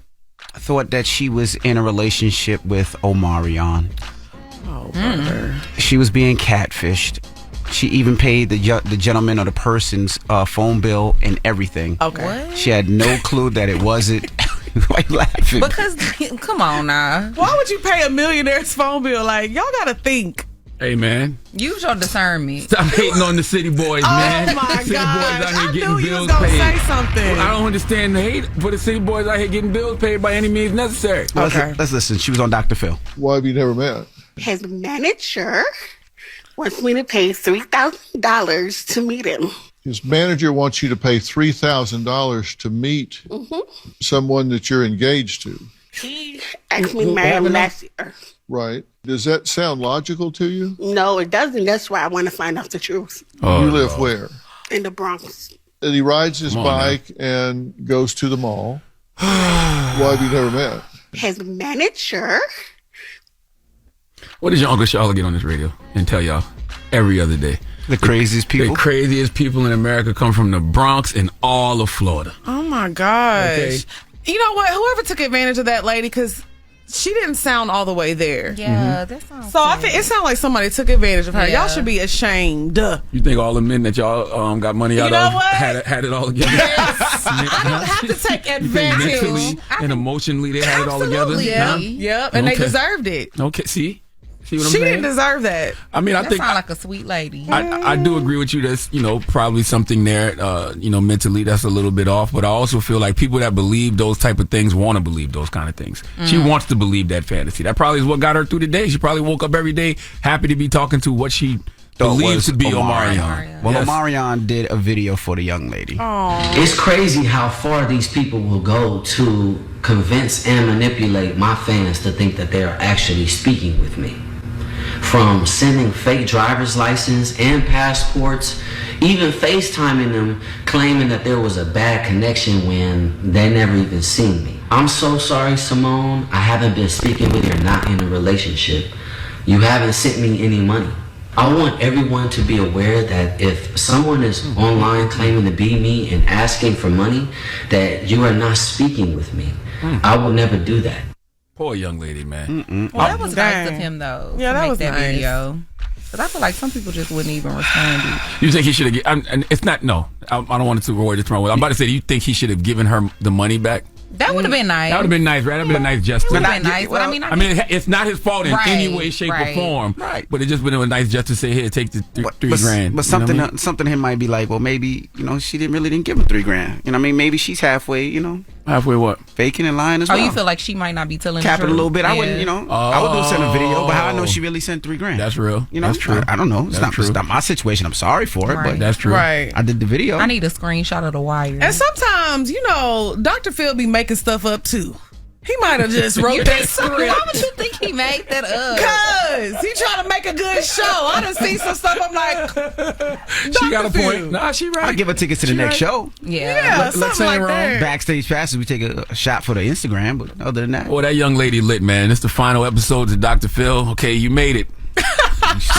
thought that she was in a relationship with Omarion. Oh, brother. She was being catfished. She even paid the gentleman or the person's phone bill and everything. Okay. What? She had no clue that it wasn't. Why you laughing? Because, come on now. Why would you pay a millionaire's phone bill? Like, y'all gotta think. Hey, man. Use your discernment. Stop hating on the city boys, man. Oh, my City gosh. boys out here I getting knew you bills was gonna paid. say something. I don't understand the hate for the city boys out here getting bills paid by any means necessary. Let's listen. She was on Dr. Phil. Why have you never met? His manager wants me to pay $3,000 to meet him. His manager wants you to pay $3,000 to meet someone that you're engaged to. He asked me to marry him last year. Right. Does that sound logical to you? No, it doesn't. That's why I want to find out the truth. You live where? In the Bronx. And he rides his bike and goes to the mall. Why have you never met? His manager. What does your Uncle Charlotte get on this radio and tell y'all every other day? The craziest people? The craziest people in America come from the Bronx and all of Florida. Oh, my gosh. Okay. You know what? Whoever took advantage of that lady, because she didn't sound all the way there. Yeah, that sounds So I think it sounded like somebody took advantage of her. Yeah. Y'all should be ashamed. You think all the men that y'all got money out of had it all together? Yes. I don't have to take advantage. Mentally and emotionally, they had it all together? Yeah. Huh? Yep. And they deserved it. Okay, see what I'm She saying? didn't deserve that. I mean, I That think sound like a sweet lady. I do agree with you. That's probably something there. Mentally that's a little bit off. But I also feel like people that believe those type of things want to believe those kind of things. She wants to believe that fantasy. That probably is what got her through the day. She probably woke up every day happy to be talking to what she believes to be Omarion. Well, Yes. Omarion did a video for the young lady. It's crazy how far these people will go to convince and manipulate my fans to think that they are actually speaking with me. From sending fake driver's license and passports, even FaceTiming them, claiming that there was a bad connection when they never even seen me. I'm so sorry, Simone. I haven't been speaking with you. You're not in a relationship. You haven't sent me any money. I want everyone to be aware that if someone is online claiming to be me and asking for money, that you are not speaking with me. I will never do that. Poor young lady, man. Well, that was nice of him, though. Yeah, to that make was that nice. video. But I feel like some people just wouldn't even respond. You think he should have? And it's not. No, I don't want to avoid this wrong. I'm about to say, do you think he should have given her the money back? That would have been nice. That would have been nice, right? That would have been a nice gesture. It would have been nice. But I mean, it's not his fault in any way, shape, or form. Right. But it just would have been a nice gesture to say, here, take the $3,000. But something, something him might be like, well, maybe she didn't give him $3,000. You know what I mean? Maybe she's halfway. Halfway what? Faking and lying as well. Oh, you feel like she might not be telling Cap the it a truth? little bit. I wouldn't. I would do send a video, but how I know she Oh. really sent $3,000? That's real. That's true. I don't know. It's not my situation. I'm sorry for it, Right. but that's true. Right. I did the video. I need a screenshot of the wire. And sometimes, Dr. Phil be making stuff up too. He might have just wrote that script. Why would you think he made that up? Cause he trying to make a good show. I done see some stuff. I'm like, She got a point. Nah, she right. I'll give her tickets to the next show. Yeah, something like that. Backstage passes, we take a shot for the Instagram, but other than that. Well, that young lady lit, man. It's the final episode of Dr. Phil. Okay, you made it.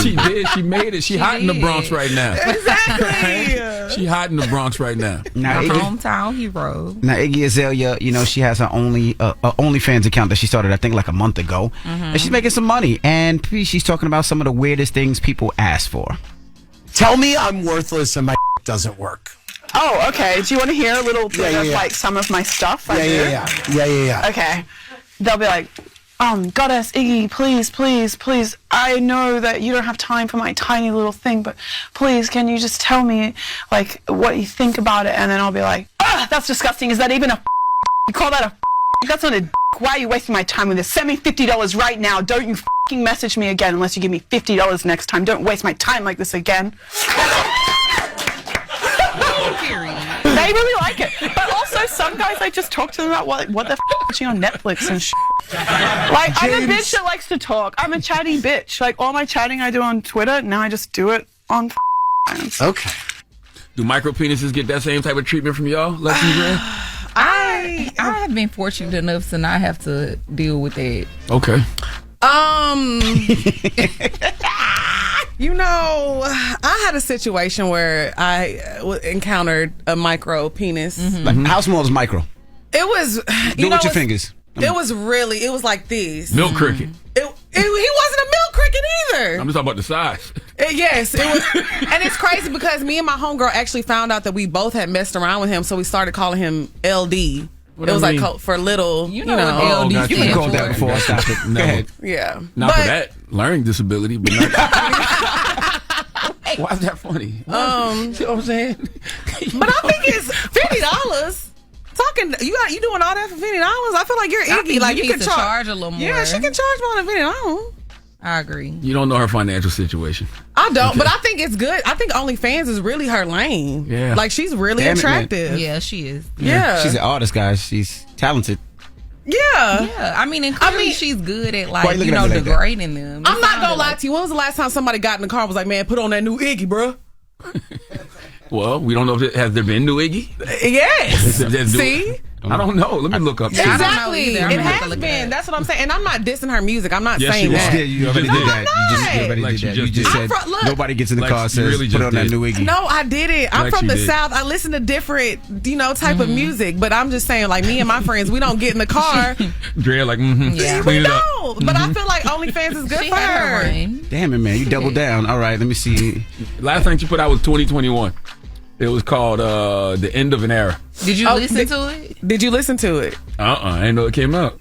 She did. She made it. She hot in the Bronx right now. Exactly. She hot in the Bronx right now. Now, My Iggy, hometown hero. now Iggy Azalea, she has her OnlyFans account that she started, I think, like a month ago. And she's making some money. And she's talking about some of the weirdest things people ask for. Tell me I'm worthless and my doesn't work. Oh, okay. Do you want to hear a little bit of like some of my stuff? Yeah. Okay. They'll be like, Goddess Iggy, please. I know that you don't have time for my tiny little thing, but please, can you just tell me like what you think about it? And then I'll be like, that's disgusting. Is that even a? You call that a? That's not a. Why are you wasting my time with this? Send me $50 right now. Don't you fucking message me again unless you give me $50 next time. Don't waste my time like this again. They really like it. But also, some guys, I just talk to them about what they're watching on Netflix and shit. Like, I'm a bitch that likes to talk. I'm a chatty bitch. Like, all my chatting I do on Twitter, now I just do it on Okay. Do micro penises get that same type of treatment from y'all? Less than grand? I have been fortunate enough to not have to deal with that. Okay. I had a situation where I encountered a micro penis. Like, how small is micro? It was. Do it with your fingers. It was like this. Milk cricket. He wasn't a milk cricket either. I'm just talking about the size. Yes, it was. And it's crazy because me and my homegirl actually found out that we both had messed around with him, so we started calling him LD. What it was I like mean? for little, You know what LD You've been stands called that for. before. Stop it. No. Go ahead. Yeah. Not for that. Learning disability, but not. Why is that funny? See what I'm saying? But I think it's $50. Talking, you doing all that for $50? I feel like you're I Iggy. think Like you you need can to charge a little more. Yeah, she can charge more than $50. I agree. You don't know her financial situation. I don't, but I think it's good. I think OnlyFans is really her lane. Yeah. Like she's really Damn it, man. attractive. Yeah, she is. Yeah. She's an artist, guys. She's talented. Yeah. Yeah, I mean, she's good at Why you looking at me like that? degrading them. I'm not gonna lie to you. When was the last time somebody got in the car and was like, man, put on that new Iggy, bro? Well, we don't know if has there been new Iggy? Yes. There's new- See? I don't know. Let me look up. Yeah, I don't know Exactly. either. I'm It gonna have to has look been. it up. That's what I'm saying. And I'm not dissing her music. I'm not Yes, saying you that. are. Yeah, you already did that. You already Like did you that. just You just did. said Look. nobody gets in the Like car she says really put just on that did. new Iggy. No, I didn't. I'm Like from she the did. South. I listen to different, type of music. But I'm just saying, like me and my friends, we don't get in the car. Dre like, Yeah. We clean it up. don't. But I feel like OnlyFans is good She for had her her. run. Damn it, man. You doubled down. All right, let me see. Last thing she put out was 2021. It was called The End of an Era. Did you listen to it? Did you listen to it? I didn't know it came out.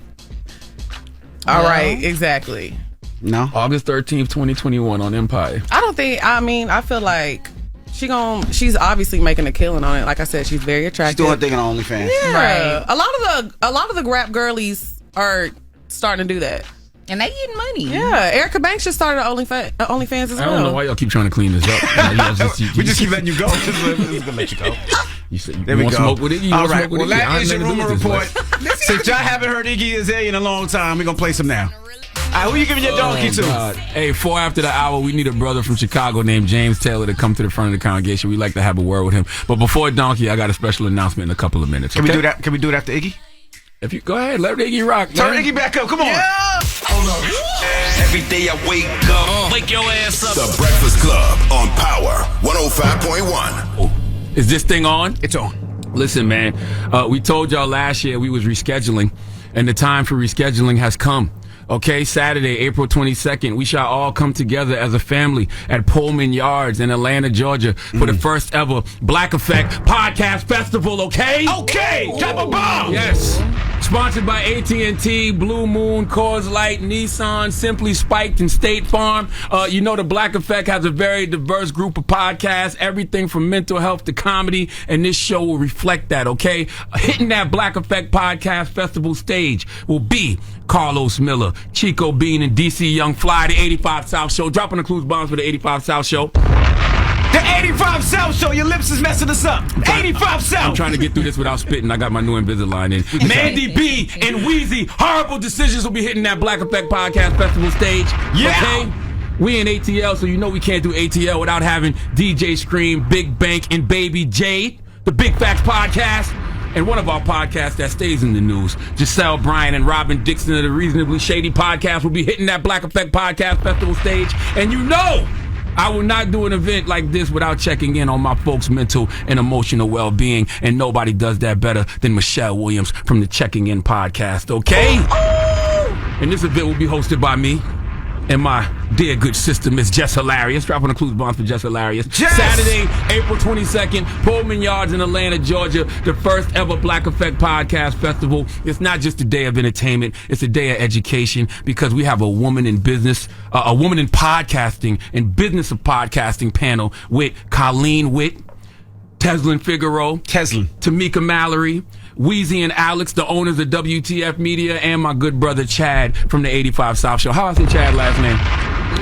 All right, exactly. No. August 13th, 2021 on Empire. I feel like she's obviously making a killing on it. Like I said, she's very She's attractive. doing her thing on OnlyFans. Yeah. Right. A lot of the rap girlies are starting to do that. And they getting money. Yeah, Erica Banks just started OnlyFans as I well. don't know why y'all keep trying to clean this up. We just keep letting you go. Just gonna let you go. You said There you we want go. smoke with it? You All want right. smoke with Well, it? that is your nothing to do rumor with this, report. man. Since y'all haven't heard Iggy Azalea in a long time, we're gonna play some now. All right, who you giving your donkey to? God. Hey, 4 after the hour, we need a brother from Chicago named James Taylor to come to the front of the congregation. We'd like to have a word with him. But before Donkey, I got a special announcement in a couple of minutes. Can we okay? do that? Can we do it after Iggy? If you go ahead, let Iggy rock. Turn man. Iggy back up. Come on. Yeah. Hold up. Every day I wake up, wake your ass up. The Breakfast Club on Power 105.1. Is this thing on? It's on. Listen, man, we told y'all last year we was rescheduling, and the time for rescheduling has come. Okay, Saturday, April 22nd, we shall all come together as a family at Pullman Yards in Atlanta, Georgia for the first ever Black Effect Podcast Festival, okay? Okay, drop a bomb! Yes. Sponsored by AT&T, Blue Moon, Coors Light, Nissan, Simply Spiked, and State Farm. You know the Black Effect has a very diverse group of podcasts, everything from mental health to comedy, and this show will reflect that, okay? Hitting that Black Effect Podcast Festival stage will be Carlos Miller, Chico Bean, and DC Young Fly, the 85 South Show. Dropping the clues bombs for the 85 South Show. The 85 South Show. Your lips is messing us up. 85 South. I'm trying to get through this without spitting. I got my new Invisalign in. Mandy B and Wheezy, Horrible Decisions will be hitting that Black Effect Podcast Festival stage. Yeah. Okay? We in ATL, so you know we can't do ATL without having DJ Scream, Big Bank, and Baby J, the Big Facts Podcast. And one of our podcasts that stays in the news, Giselle Bryan and Robin Dixon of the Reasonably Shady Podcast will be hitting that Black Effect Podcast Festival stage. And you know I will not do an event like this without checking in on my folks' mental and emotional well-being. And nobody does that better than Michelle Williams from the Checking In Podcast, okay? And this event will be hosted by me and my dear good sister, Miss Jess Hilarious. Dropping the clues bombs for Jess Hilarious. Jess! Saturday, April 22nd, Pullman Yards in Atlanta, Georgia. The first ever Black Effect Podcast Festival. It's not just a day of entertainment. It's a day of education because we have a woman in business, a woman in podcasting and business of podcasting panel with Colleen Witt, Teslin Figaro, Tamika Mallory, Wheezy and Alex, the owners of WTF Media, and my good brother Chad from the 85 South Show. How I say Chad last name?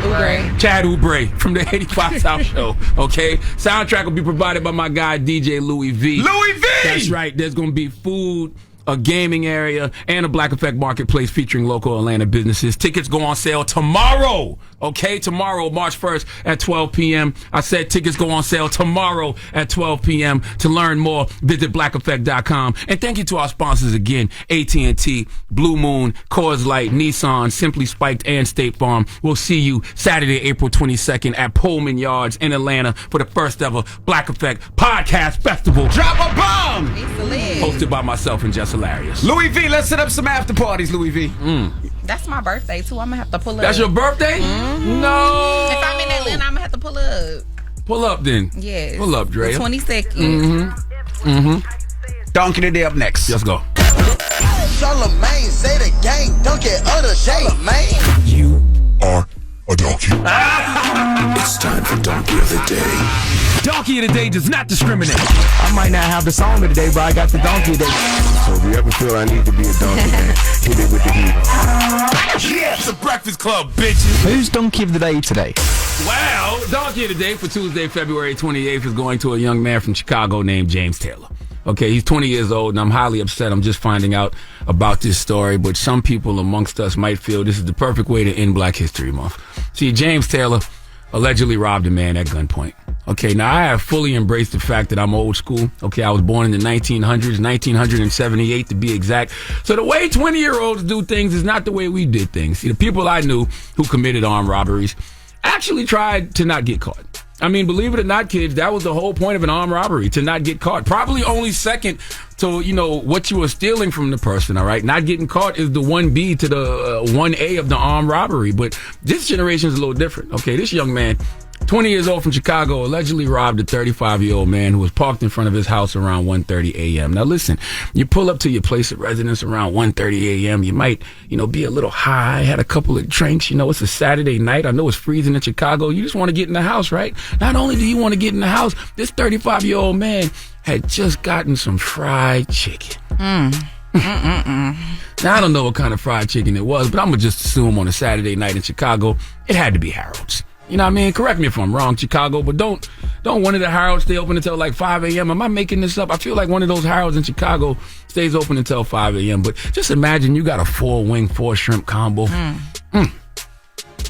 Oubre. Chad Oubre from the 85 South Show. Okay? Soundtrack will be provided by my guy DJ Louis V. Louis V! That's right. There's going to be food, a gaming area, and a Black Effect Marketplace featuring local Atlanta businesses. Tickets go on sale tomorrow. Okay, tomorrow, March 1st at 12 p.m. I said tickets go on sale tomorrow at 12 p.m. To learn more, visit blackeffect.com. And thank you to our sponsors again, AT&T, Blue Moon, Coors Light, Nissan, Simply Spiked, and State Farm. We'll see you Saturday, April 22nd at Pullman Yards in Atlanta for the first ever Black Effect Podcast Festival. Drop a bomb! Hosted by myself and Jess Hilarious. Louis V, let's set up some after parties, Louis V. That's my birthday, too. I'm going to have to pull up. That's your birthday? No. If I'm in Atlanta, I'm going to have to pull up. Pull up, then. Yes. Pull up, Dre. The 22nd. Donkey today up next. Let's go. Charlamagne, say the gang, don't get other Charlamagne. You are a donkey. It's time for Donkey of the Day. Donkey of the Day does not discriminate. I might not have the song of the day, but I got the donkey of the day. So if you ever feel I need to be a donkey, man, hit it with the heat. Yeah, it's the Breakfast Club, bitches. Who's donkey of the day today? Well, Donkey of the Day for Tuesday, February 28th is going to a young man from Chicago named James Taylor. Okay, he's 20 years old, and I'm highly upset. I'm just finding out about this story, but some people amongst us might feel this is the perfect way to end Black History Month. See, James Taylor allegedly robbed a man at gunpoint. Okay, now I have fully embraced the fact that I'm old school. Okay, I was born in the 1900s, 1978 to be exact. So the way 20-year-olds do things is not the way we did things. See, the people I knew who committed armed robberies actually tried to not get caught. I mean, believe it or not, kids, that was the whole point of an armed robbery, to not get caught. Probably only second to, what you were stealing from the person, all right? Not getting caught is the 1B to the 1A of the armed robbery. But this generation is a little different. Okay, this young man, 20 years old from Chicago, allegedly robbed a 35-year-old man who was parked in front of his house around 1:30 a.m. Now, listen, you pull up to your place of residence around 1:30 a.m. You might, be a little high, had a couple of drinks. It's a Saturday night. I know it's freezing in Chicago. You just want to get in the house, right? Not only do you want to get in the house, this 35-year-old man had just gotten some fried chicken. Now, I don't know what kind of fried chicken it was, but I'm going to just assume on a Saturday night in Chicago, it had to be Harold's. You know what I mean? Correct me if I'm wrong, Chicago, but don't one of the Harold's stay open until like 5 a.m.? Am I making this up? I feel like one of those Harold's in Chicago stays open until 5 a.m. But just imagine you got a 4-wing, 4-shrimp combo.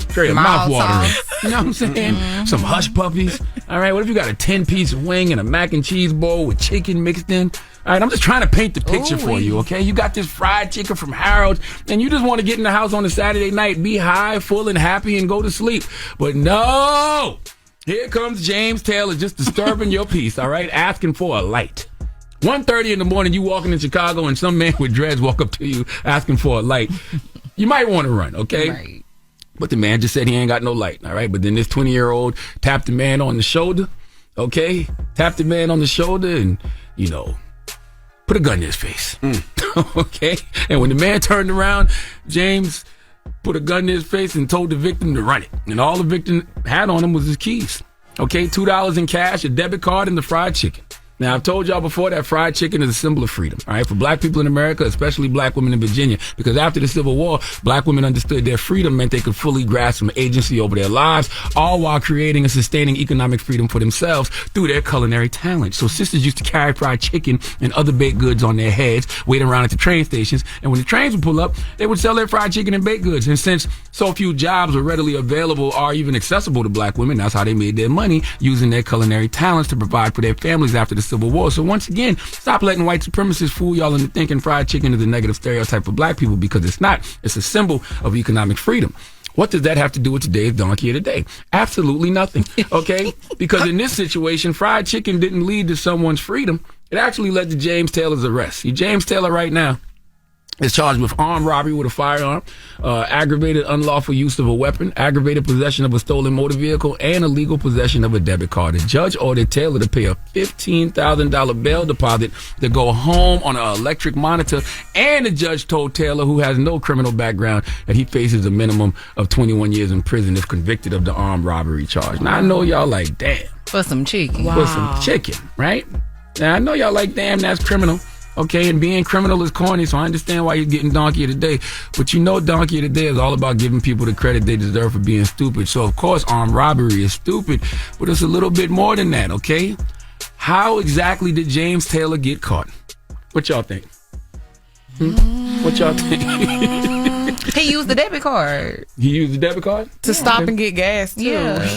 Straight mouth watering. You know what I'm saying? Some hush puppies. All right, what if you got a 10-piece wing and a mac and cheese bowl with chicken mixed in? All right, I'm just trying to paint the picture for you, okay? You got this fried chicken from Harold's, and you just want to get in the house on a Saturday night, be high, full, and happy, and go to sleep. But no! Here comes James Taylor just disturbing your peace, all right? Asking for a light. 1:30 in the morning, you walking in Chicago, and some man with dreads walk up to you asking for a light. You might want to run, okay? Right. But the man just said he ain't got no light, all right? But then this 20-year-old tapped the man on the shoulder, okay? Tapped the man on the shoulder and, put a gun in his face, okay? And when the man turned around, James put a gun in his face and told the victim to run it. And all the victim had on him was his keys, okay? $2 in cash, a debit card, and the fried chicken. Now, I've told y'all before that fried chicken is a symbol of freedom, all right, for black people in America, especially black women in Virginia, because after the Civil War, black women understood their freedom meant they could fully grasp some agency over their lives, all while creating and sustaining economic freedom for themselves through their culinary talent. So sisters used to carry fried chicken and other baked goods on their heads, waiting around at the train stations, and when the trains would pull up, they would sell their fried chicken and baked goods. And since so few jobs were readily available or even accessible to black women, that's how they made their money, using their culinary talents to provide for their families after the Civil War. So once again, stop letting white supremacists fool y'all into thinking fried chicken is a negative stereotype for black people, because it's not. It's a symbol of economic freedom. What does that have to do with today's donkey of the day? Absolutely nothing, okay? Because in this situation, fried chicken didn't lead to someone's freedom. It actually led to James Taylor's arrest. See, James Taylor right now is charged with armed robbery with a firearm, aggravated unlawful use of a weapon, aggravated possession of a stolen motor vehicle, and illegal possession of a debit card. The judge ordered Taylor to pay a $15,000 bail deposit to go home on an electric monitor, and the judge told Taylor, who has no criminal background, that he faces a minimum of 21 years in prison if convicted of the armed robbery charge. Now, I know y'all like, damn. For some chicken. For some chicken, right? Now, I know y'all like, damn, that's criminal. Okay, and being criminal is corny, so I understand why you're getting Donkey of the Day. But Donkey of the Day is all about giving people the credit they deserve for being stupid. So, of course, armed robbery is stupid, but it's a little bit more than that, okay? How exactly did James Taylor get caught? What y'all think? What y'all think? He used the debit card. He used the debit card? To stop and get gas, too. Yeah.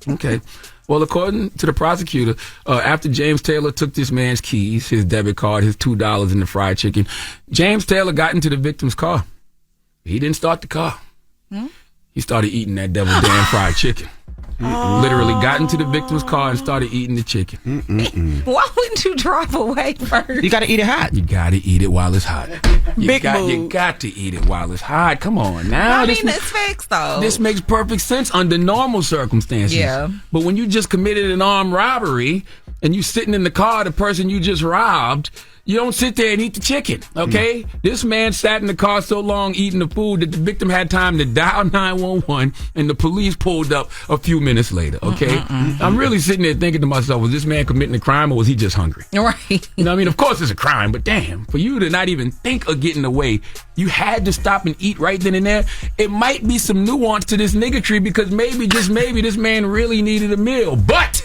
Okay. Well, according to the prosecutor, after James Taylor took this man's keys, his debit card, his $2 and the fried chicken, James Taylor got into the victim's car. He didn't start the car. He started eating that devil damn fried chicken. Literally got into the victim's car and started eating the chicken. Why wouldn't you drive away first? You got to eat it hot. You got to eat it while it's hot. You got to eat it while it's hot. Come on now. It's fixed though. This makes perfect sense under normal circumstances. Yeah. But when you just committed an armed robbery and you sitting in the car, the person you just robbed, you don't sit there and eat the chicken, okay? This man sat in the car so long eating the food that the victim had time to dial 911 and the police pulled up a few minutes later, okay? I'm really sitting there thinking to myself, was this man committing a crime or was he just hungry? Right. You know what I mean? Of course it's a crime, but damn, for you to not even think of getting away, you had to stop and eat right then and there. It might be some nuance to this niggatry because maybe, just maybe, this man really needed a meal, but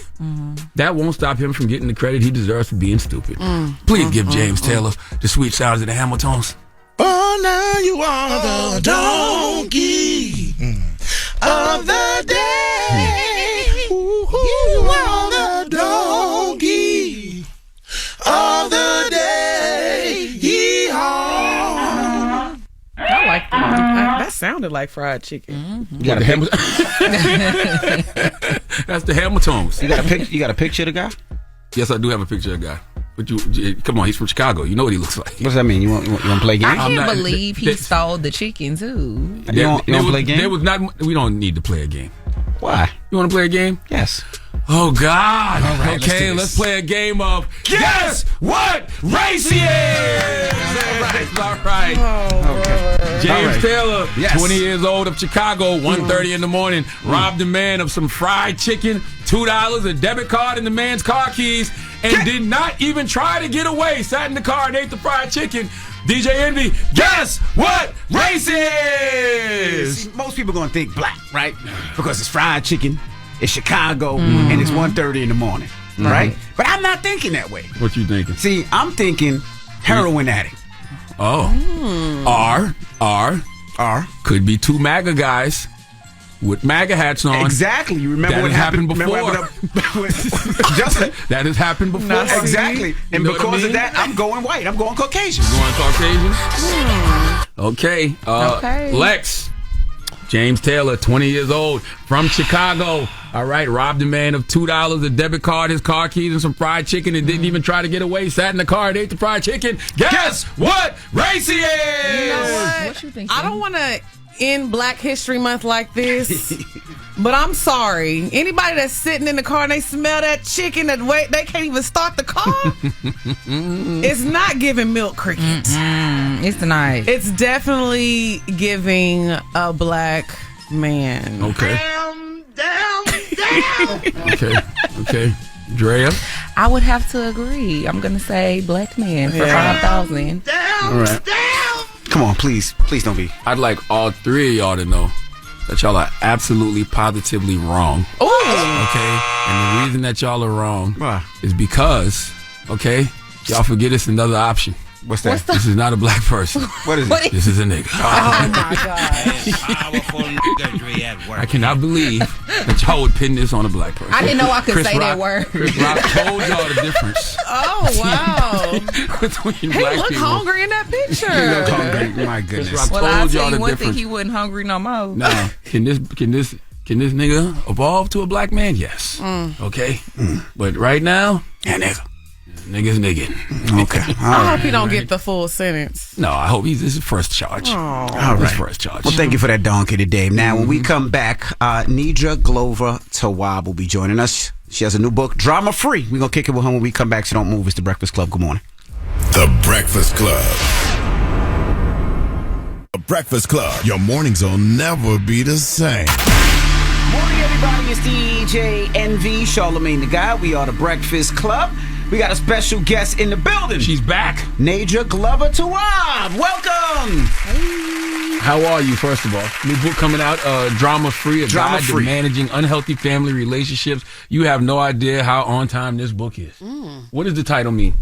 that won't stop him from getting the credit he deserves for being stupid. Please give James Taylor the sweet sounds of the Hamiltons. Oh, now you are the donkey of the day. You are the donkey of the day. Yeehaw. I like that. That sounded like fried chicken. You got That's the Hamiltons. You got a picture of the guy? Yes, I do have a picture of the guy. But come on, he's from Chicago. You know what he looks like. What does that mean? You want to play a game? I can't believe he stole the chicken too. You want to play a game? We don't need to play a game. Why? You want to play a game? Yes. Oh God! All right, okay, let's play a game of Guess What Race He Is. All right. Okay. James Taylor, Yes. 20 years old, of Chicago, 1:30 in the morning, robbed a man of some fried chicken, $2, a debit card, and the man's car keys, and did not even try to get away. Sat in the car and ate the fried chicken. DJ Envy, guess what race it is? See, most people going to think black, right? Because it's fried chicken, it's Chicago, and it's 1:30 in the morning, right? But I'm not thinking that way. What you thinking? See, I'm thinking heroin addict. Oh. R. Could be two MAGA guys with MAGA hats on. Exactly. You remember that what has happened before. Justin. That has happened before. Exactly. And You know because what I mean? of that, I'm going white. I'm going Caucasian. Going Caucasian? Okay. Okay. Lex. James Taylor, 20 years old, from Chicago. All right, robbed a man of $2, a debit card, his car keys, and some fried chicken, and didn't even try to get away. Sat in the car and ate the fried chicken. Guess what race he is? You know what? What you thinking? I don't want to end Black History Month like this, but I'm sorry. Anybody that's sitting in the car and they smell that chicken, that way they can't even start the car, it's not giving milk cricket. It's nice. It's definitely giving a black man. Okay. Okay. Drea? I would have to agree. I'm gonna say black man for Yeah. 5,000. All right. Come on, please don't be. I'd like all three of y'all to know that y'all are absolutely, positively wrong. Oh. Okay? And the reason that y'all are wrong is because, okay, y'all forget it's another option. What's that? This is not a black person. What is it? This is a nigga. Oh my God. Powerful nigga Dre at work. I cannot believe that y'all would pin this on a black person. I didn't know I could Chris say that Rock- word. Chris Rock told y'all the difference Oh wow. between He black looked people. hungry in that picture. He looked hungry. My Chris goodness. Rock Well, I'll told tell y'all you the one thing, difference. he wasn't hungry no more. Now, can this nigga evolve to a black man? Yes. Okay. But right now, nigga's niggin. Okay. I hope he don't get the full sentence. No, I hope this is his first charge. All His right. first charge. Well, thank you for that donkey today. Now, when we come back, Nidra Glover Tawab will be joining us. She has a new book, Drama Free. We're going to kick it with her when we come back, so don't move. It's The Breakfast Club. Good morning. The Breakfast Club. The Breakfast Club. Your mornings will never be the same. Morning, everybody. It's DJ NV, Charlamagne the Guy. We are The Breakfast Club. We got a special guest in the building. She's back. Nidra Glover Tawab. Welcome. How are you, first of all? New book coming out, Drama Free, a Drama guide to Free. managing unhealthy family relationships. You have no idea how on time this book is. What does the title mean?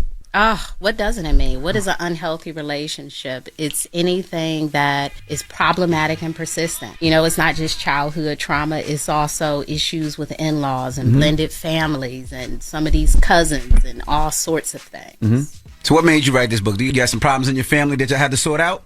What doesn't it mean? What is an unhealthy relationship? It's anything that is problematic and persistent. You know, it's not just childhood trauma. It's also issues with in-laws and blended families and some of these cousins and all sorts of things. So what made you write this book? Do you got some problems in your family that you had to sort out?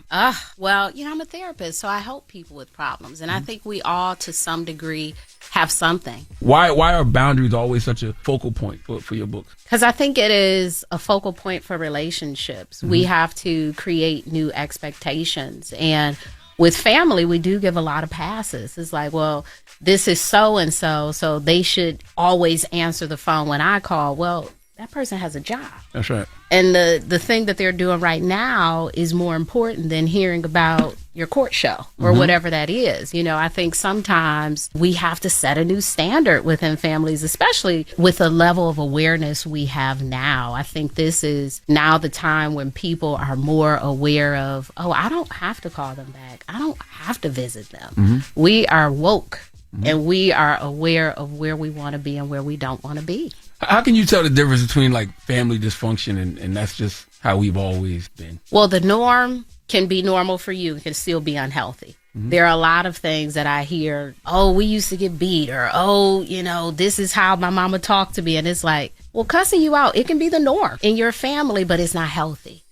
Well, you know, I'm a therapist, so I help people with problems. And I think we all, to some degree, have something. Why are boundaries always such a focal point for your books? Because I think it is a focal point for relationships. We have to create new expectations. And with family, we do give a lot of passes. It's like, well, this is so-and-so, so they should always answer the phone when I call. Well, that person has a job. That's right. And the thing that they're doing right now is more important than hearing about your court show or whatever that is. You know, I think sometimes we have to set a new standard within families, especially with the level of awareness we have now. I think this is now the time when people are more aware of, oh, I don't have to call them back. I don't have to visit them. We are woke and we are aware of where we want to be and where we don't want to be. How can you tell the difference between like family dysfunction and that's just how we've always been? Well, the norm can be normal for you. It can still be unhealthy. There are a lot of things that I hear, oh, we used to get beat, or, oh, you know, this is how my mama talked to me. And it's like, well, cussing you out, it can be the norm in your family, but it's not healthy.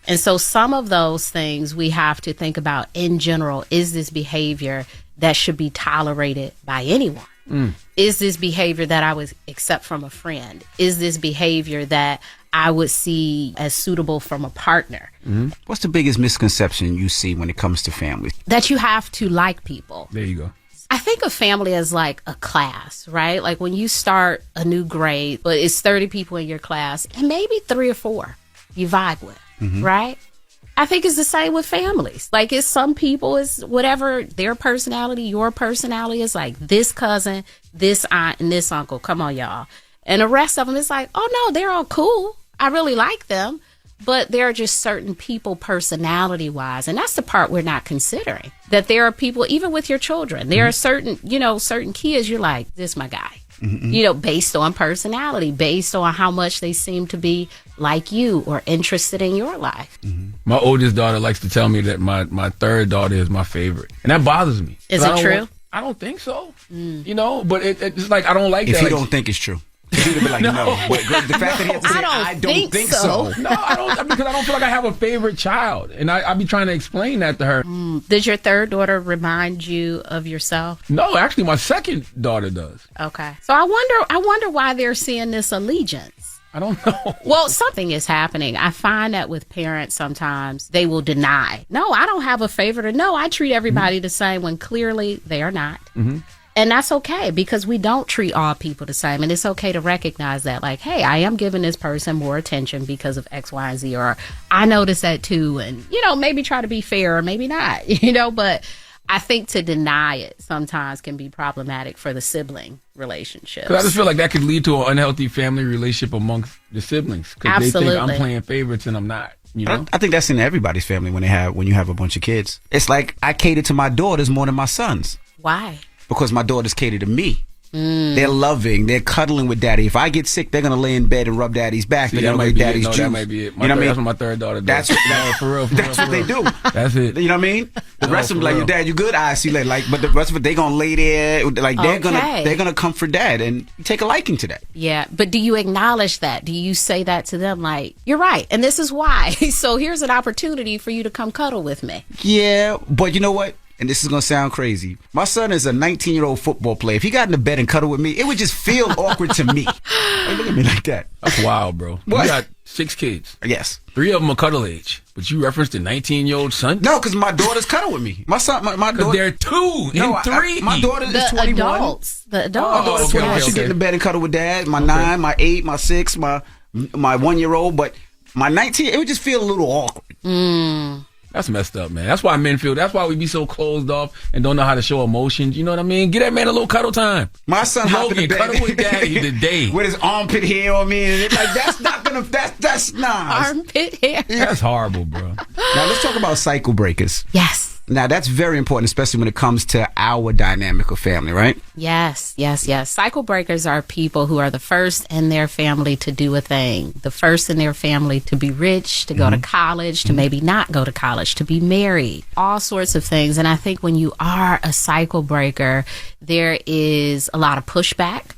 And so some of those things we have to think about in general. Is this behavior that should be tolerated by anyone? Is this behavior that I would accept from a friend? Is this behavior that I would see as suitable from a partner? What's the biggest misconception you see when it comes to families? That you have to like people. There you go. I think of family as like a class, right? Like when you start a new grade, but it's 30 people in your class and maybe 3 or 4 you vibe with, right? I think it's the same with families. Like it's some people, it's whatever their personality, your personality is like this cousin, this aunt, and this uncle. Come on, y'all. And the rest of them is like, oh no, they're all cool. I really like them. But there are just certain people personality wise. And that's the part we're not considering. That there are people, even with your children, there are certain, you know, certain kids you're like, this is my guy. You know, based on personality, based on how much they seem to be like you or interested in your life. My oldest daughter likes to tell me that my third daughter is my favorite. And that bothers me. Is I it don't true? want- I don't think so. You know, but it's like I don't like if that. If you like, don't think it's true. He'd be like, no. But the fact that he has to say, I don't think so. No, I don't, because I don't feel like I have a favorite child. And I be trying to explain that to her. Does your third daughter remind you of yourself? No, actually, my second daughter does. Okay. So I wonder why they're seeing this allegiance. I don't know. Well, something is happening. I find that with parents sometimes they will deny. No, I don't have a favorite. Or no, I treat everybody the same when clearly they are not. And that's okay because we don't treat all people the same. And it's okay to recognize that, like, hey, I am giving this person more attention because of X, Y, and Z, or I noticed that too. And, you know, maybe try to be fair or maybe not, you know, but I think to deny it sometimes can be problematic for the sibling relationship. Because I just feel like that could lead to an unhealthy family relationship amongst the siblings. Because they think I'm playing favorites and I'm not. You know? I think that's in everybody's family when you have a bunch of kids. It's like I cater to my daughters more than my sons. Why? Because my daughters cater to me. They're loving. They're cuddling with daddy. If I get sick, they're gonna lay in bed and rub daddy's back. They're gonna make daddy's juice. That might be it. You know what I mean? That's what my third daughter does. For real. That's what they do. That's it. You know what I mean? The rest of them like, your dad, you good? I see later. Like, but the rest of it, they gonna lay there. Like they're gonna comfort dad and take a liking to that. Yeah, but do you acknowledge that? Do you say that to them? Like, you're right, and this is why. So here's an opportunity for you to come cuddle with me. Yeah, but you know what? And this is going to sound crazy. My son is a 19-year-old football player. If he got in the bed and cuddled with me, it would just feel awkward to me. Like, look at me like that. That's wild, bro. What? You got 6 kids. Yes. 3 of them are cuddle age. But you referenced a 19-year-old son? No, because my daughters cuddle with me. My son, my daughter. They're 2 and 3. My daughter is 21. The adults. My daughter's 21. She get in the bed and cuddle with dad. My 9, my 8, my 6, my 1-year-old. But my 19, it would just feel a little awkward. That's messed up, man. That's why men feel. That's why we be so closed off and don't know how to show emotions. You know what I mean? Get that man a little cuddle time. My son hopped in the bed. Cuddle with daddy today. With his armpit hair on me. And it's like, that's not gonna, that's nah. Armpit hair. That's horrible, bro. Now, let's talk about cycle breakers. Yes. Now, that's very important, especially when it comes to our dynamic of family, right? Yes. Cycle breakers are people who are the first in their family to do a thing, the first in their family to be rich, to go to college, to maybe not go to college, to be married, all sorts of things. And I think when you are a cycle breaker, there is a lot of pushback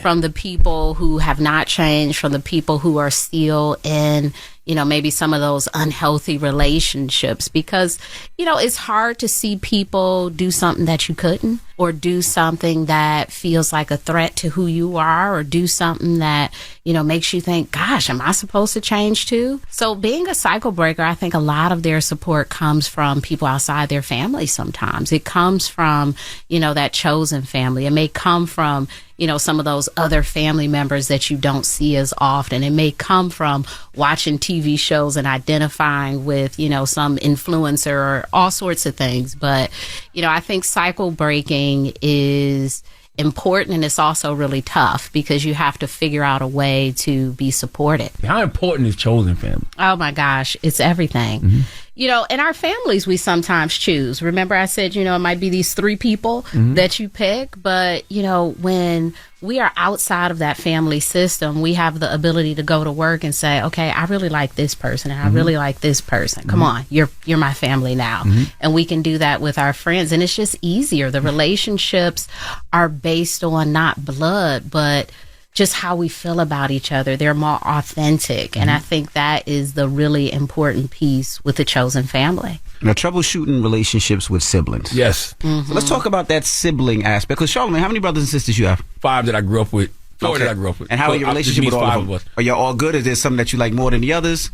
from the people who have not changed, from the people who are still in, you know, maybe some of those unhealthy relationships, because, you know, it's hard to see people do something that you couldn't, or do something that feels like a threat to who you are, or do something that, you know, makes you think, gosh, am I supposed to change too? So being a cycle breaker, I think a lot of their support comes from people outside their family sometimes. It comes from, you know, that chosen family. It may come from, you know, some of those other family members that you don't see as often. It may come from watching TV shows and identifying with, you know, some influencer or all sorts of things. But, you know, I think cycle breaking is important, and it's also really tough because you have to figure out a way to be supported. How important is chosen family? Oh my gosh, it's everything. You know, in our families, we sometimes choose. Remember I said, you know, it might be these 3 people that you pick, but, you know, when we are outside of that family system, we have the ability to go to work and say, okay, I really like this person and I really like this person. Come on, you're my family now. And we can do that with our friends, and it's just easier. The relationships are based on not blood, but just how we feel about each other. They're more authentic. And I think that is the really important piece with the chosen family. Now, troubleshooting relationships with siblings. Yes. So let's talk about that sibling aspect. Because, Charlamagne, how many brothers and sisters you have? 5 that I grew up with. 4 that I grew up with. And how are your relationship with all of them? Are y'all all good? Is there something that you like more than the others?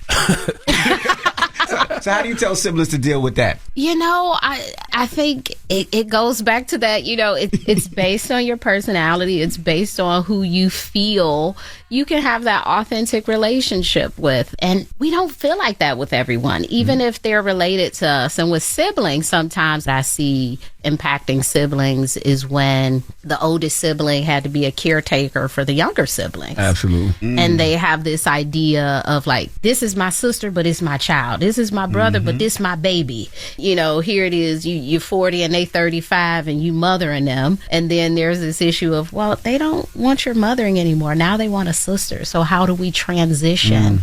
So how do you tell siblings to deal with that? You know, I think it goes back to that, you know, it's based on your personality. It's based on who you feel you can have that authentic relationship with. And we don't feel like that with everyone, even if they're related to us. And with siblings, sometimes I see impacting siblings is when the oldest sibling had to be a caretaker for the younger siblings. Absolutely. And they have this idea of like, this is my sister, but it's my child. This is my brother, but this my baby. You know, here it is, you're 40 and they 35 and you mothering them. And then there's this issue of, well, they don't want your mothering anymore. Now they want a sister. So how do we transition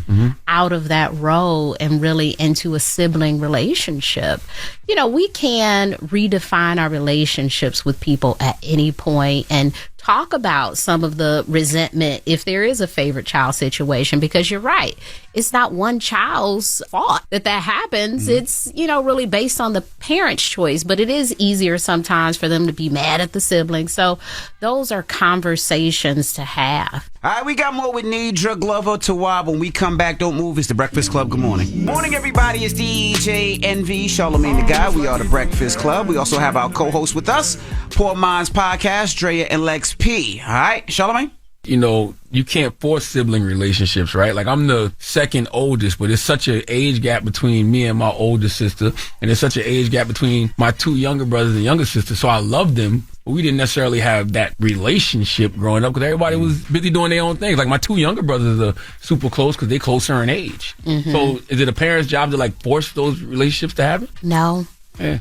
out of that role and really into a sibling relationship. You know, we can redefine our relationships with people at any point and talk about some of the resentment if there is a favorite child situation, because you're right. It's not one child's fault that happens. It's, you know, really based on the parent's choice, but it is easier sometimes for them to be mad at the siblings. So those are conversations to have. All right, we got more with Nidra, Glover, Tawab. When we come back, don't move. It's the Breakfast Club. Good morning. Morning, everybody. It's DJ NV, Charlamagne the Guy. We are the Breakfast Club. We also have our co-host with us, Poor Minds Podcast, Drea and Lex P. All right, Charlamagne? You know, you can't force sibling relationships, right? Like, I'm the second oldest, but there's such an age gap between me and my older sister, and there's such an age gap between my two younger brothers and younger sister. So I love them, but we didn't necessarily have that relationship growing up because everybody was busy doing their own things. Like, my two younger brothers are super close because they're closer in age. So is it a parent's job to, like, force those relationships to happen? No. Yeah.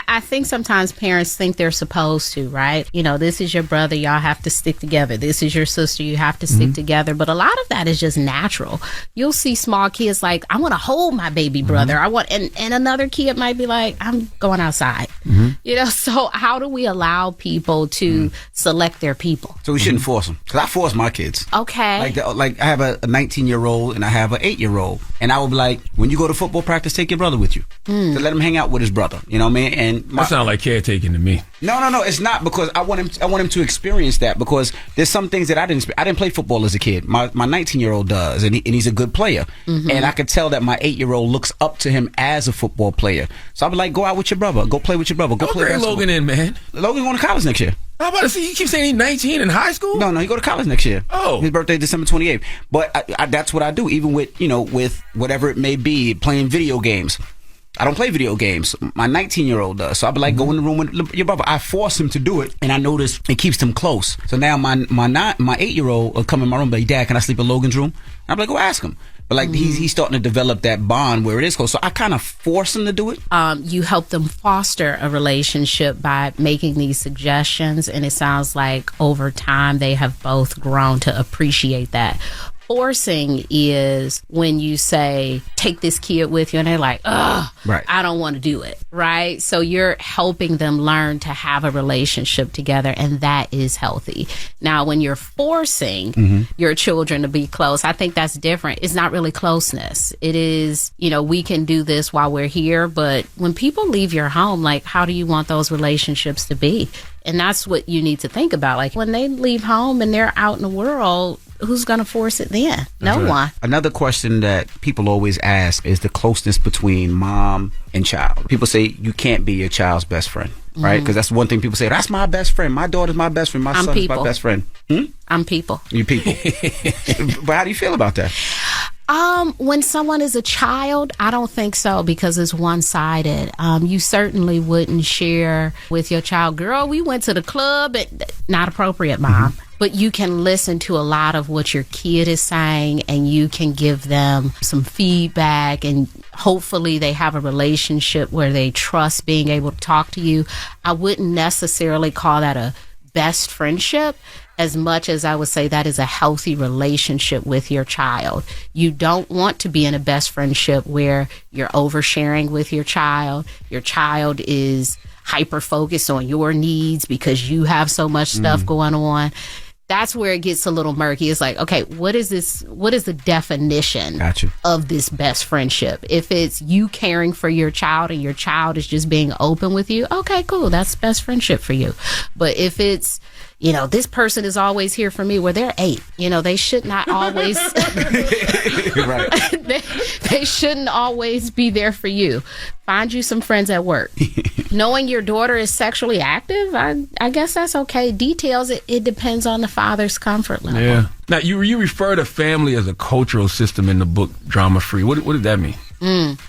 I think sometimes parents think they're supposed to, right? You know, this is your brother, y'all have to stick together. This is your sister, you have to stick together. But a lot of that is just natural. You'll see small kids like, I want to hold my baby brother. And another kid might be like, I'm going outside. You know, so how do we allow people to select their people? So we shouldn't force them. Because I force my kids. Okay. Like I have a 19-year-old and I have an 8-year-old. And I will be like, when you go to football practice, take your brother with you. To let him hang out with his brother. You know what I mean? And that sounds like caretaking to me. No, it's not, because I want him to experience that, because there's some things that I didn't play football as a kid. My 19-year-old does, and he's a good player. And I could tell that my 8-year-old looks up to him as a football player. So I'll be like, go out with your brother, go play with your brother, go play basketball. Logan in, man. Logan's going to college next year. How about to see? You keep saying he's 19 in high school? No, he go to college next year. Oh, his birthday December 28th. But that's what I do, even with with whatever it may be, playing video games. I don't play video games. My 19-year-old does. So I'll be like, go in the room with your brother. I force him to do it, and I notice it keeps them close. So now my 8-year-old will come in my room and be like, Dad, can I sleep in Logan's room? And I'm like, go ask him. But like he's starting to develop that bond where it is close. So I kind of force him to do it. You help them foster a relationship by making these suggestions, and it sounds like over time they have both grown to appreciate that. Forcing is when you say, take this kid with you, and they're like, ugh, right. I don't want to do it, right? So you're helping them learn to have a relationship together, and that is healthy. Now, when you're forcing your children to be close, I think that's different. It's not really closeness. It is, we can do this while we're here, but when people leave your home, like, how do you want those relationships to be? And that's what you need to think about. Like, when they leave home and they're out in the world, who's going to force it then? No one. Another question that people always ask is the closeness between mom and child. People say you can't be your child's best friend, right? Because that's one thing people say, that's my best friend. My daughter's my best friend. My son is my best friend. I'm people. You people. But how do you feel about that? When someone is a child, I don't think so, because it's one-sided. You certainly wouldn't share with your child, girl, we went to the club. Not appropriate, Mom. But you can listen to a lot of what your kid is saying, and you can give them some feedback, and hopefully they have a relationship where they trust being able to talk to you. I wouldn't necessarily call that a best friendship, as much as I would say that is a healthy relationship with your child. You don't want to be in a best friendship where you're oversharing with your child. Your child is hyper focused on your needs because you have so much stuff going on. That's where it gets a little murky. It's like, okay, what is this? What is the definition of this best friendship? If it's you caring for your child and your child is just being open with you, okay, cool. That's best friendship for you. But if it's, this person is always here for me, well, they're 8. They should not always, they shouldn't always be there for you. Find you some friends at work. Knowing your daughter is sexually active, I guess that's okay. Details, it depends on the father's comfort level. Yeah. Now, you refer to family as a cultural system in the book Drama Free. What did that mean?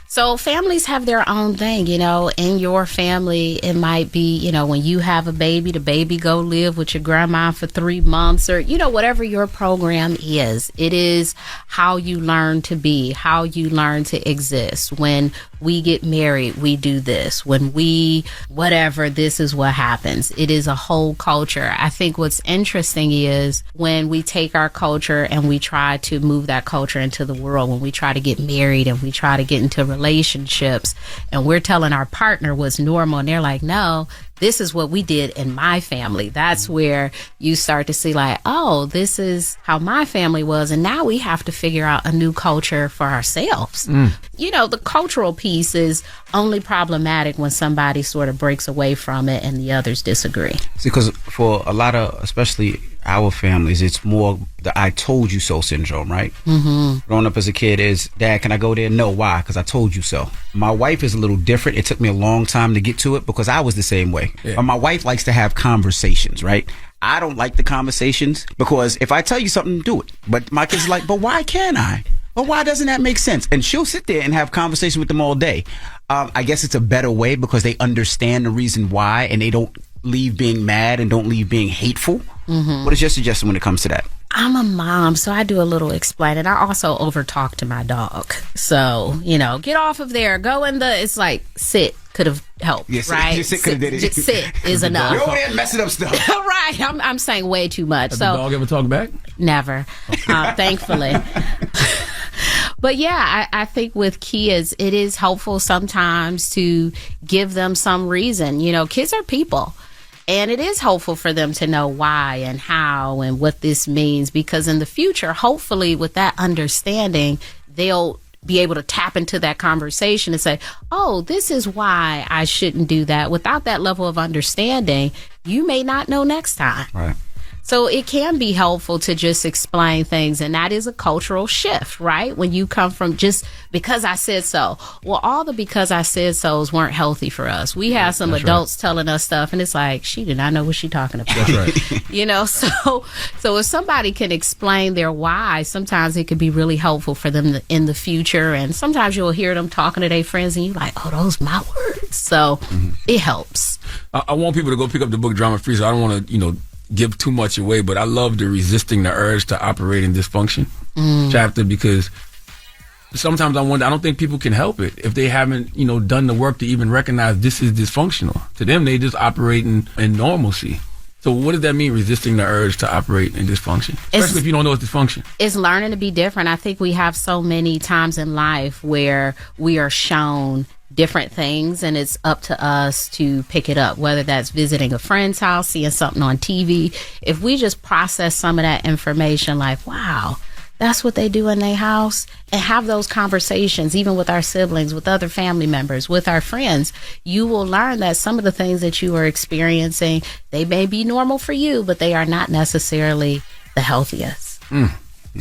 So families have their own thing, in your family. It might be, when you have a baby, the baby go live with your grandma for 3 months, or, whatever your program is. It is how you learn to be, how you learn to exist. When we get married, we do this. When we, whatever, this is what happens. It is a whole culture. I think what's interesting is when we take our culture and we try to move that culture into the world, when we try to get married and we try to get into relationships and we're telling our partner what's normal and they're like, no, this is what we did in my family. That's where you start to see like, oh, this is how my family was. And now we have to figure out a new culture for ourselves. You know, the cultural piece is only problematic when somebody sort of breaks away from it and the others disagree. See, because for a lot of, especially our families, it's more the I told you so syndrome, right? Growing up as a kid is, Dad, can I go there? No, why? Because I told you so. My wife is a little different. It took me a long time to get to it because I was the same way. But my wife likes to have conversations, right? I don't like the conversations because if I tell you something, do it. But my kids are like, but why can't I? But why doesn't that make sense? And she'll sit there and have conversations with them all day. I guess it's a better way because they understand the reason why and they don't leave being mad and don't leave being hateful. What is your suggestion when it comes to that? I'm a mom, so I do a little explaining. I also overtalk to my dog. So, you know, get off of there. Go in the, it's like, sit could have helped, right? Sit could have did it. Just sit is enough. You're over there messing up stuff. Right. I'm saying way too much. Has the dog ever talked back? Never, thankfully. But yeah, I think with kids, it is helpful sometimes to give them some reason. You know, kids are people. And it is helpful for them to know why and how and what this means, because in the future, hopefully with that understanding, they'll be able to tap into that conversation and say, oh, this is why I shouldn't do that. Without that level of understanding, you may not know next time. Right. So it can be helpful to just explain things. And that is a cultural shift, right? When you come from just because I said so. Well, all the because I said so's weren't healthy for us. We have some adults telling us stuff and it's like, she did not know what she's talking about. That's right. You know, so if somebody can explain their why, sometimes it could be really helpful for them in the future. And sometimes you'll hear them talking to their friends and you're like, oh, those my words. So it helps. I want people to go pick up the book Drama Free, so I don't want to, give too much away, but I love the Resisting the Urge to Operate in Dysfunction chapter, because sometimes I wonder, I don't think people can help it if they haven't, done the work to even recognize this is dysfunctional. To them, they just operate in normalcy. So what does that mean, resisting the urge to operate in dysfunction? Especially if you don't know it's dysfunction. It's learning to be different. I think we have so many times in life where we are shown different things and it's up to us to pick it up, whether that's visiting a friend's house, seeing something on TV. If we just process some of that information like, wow, that's what they do in their house, and have those conversations, even with our siblings, with other family members, with our friends, you will learn that some of the things that you are experiencing, they may be normal for you, but they are not necessarily the healthiest. All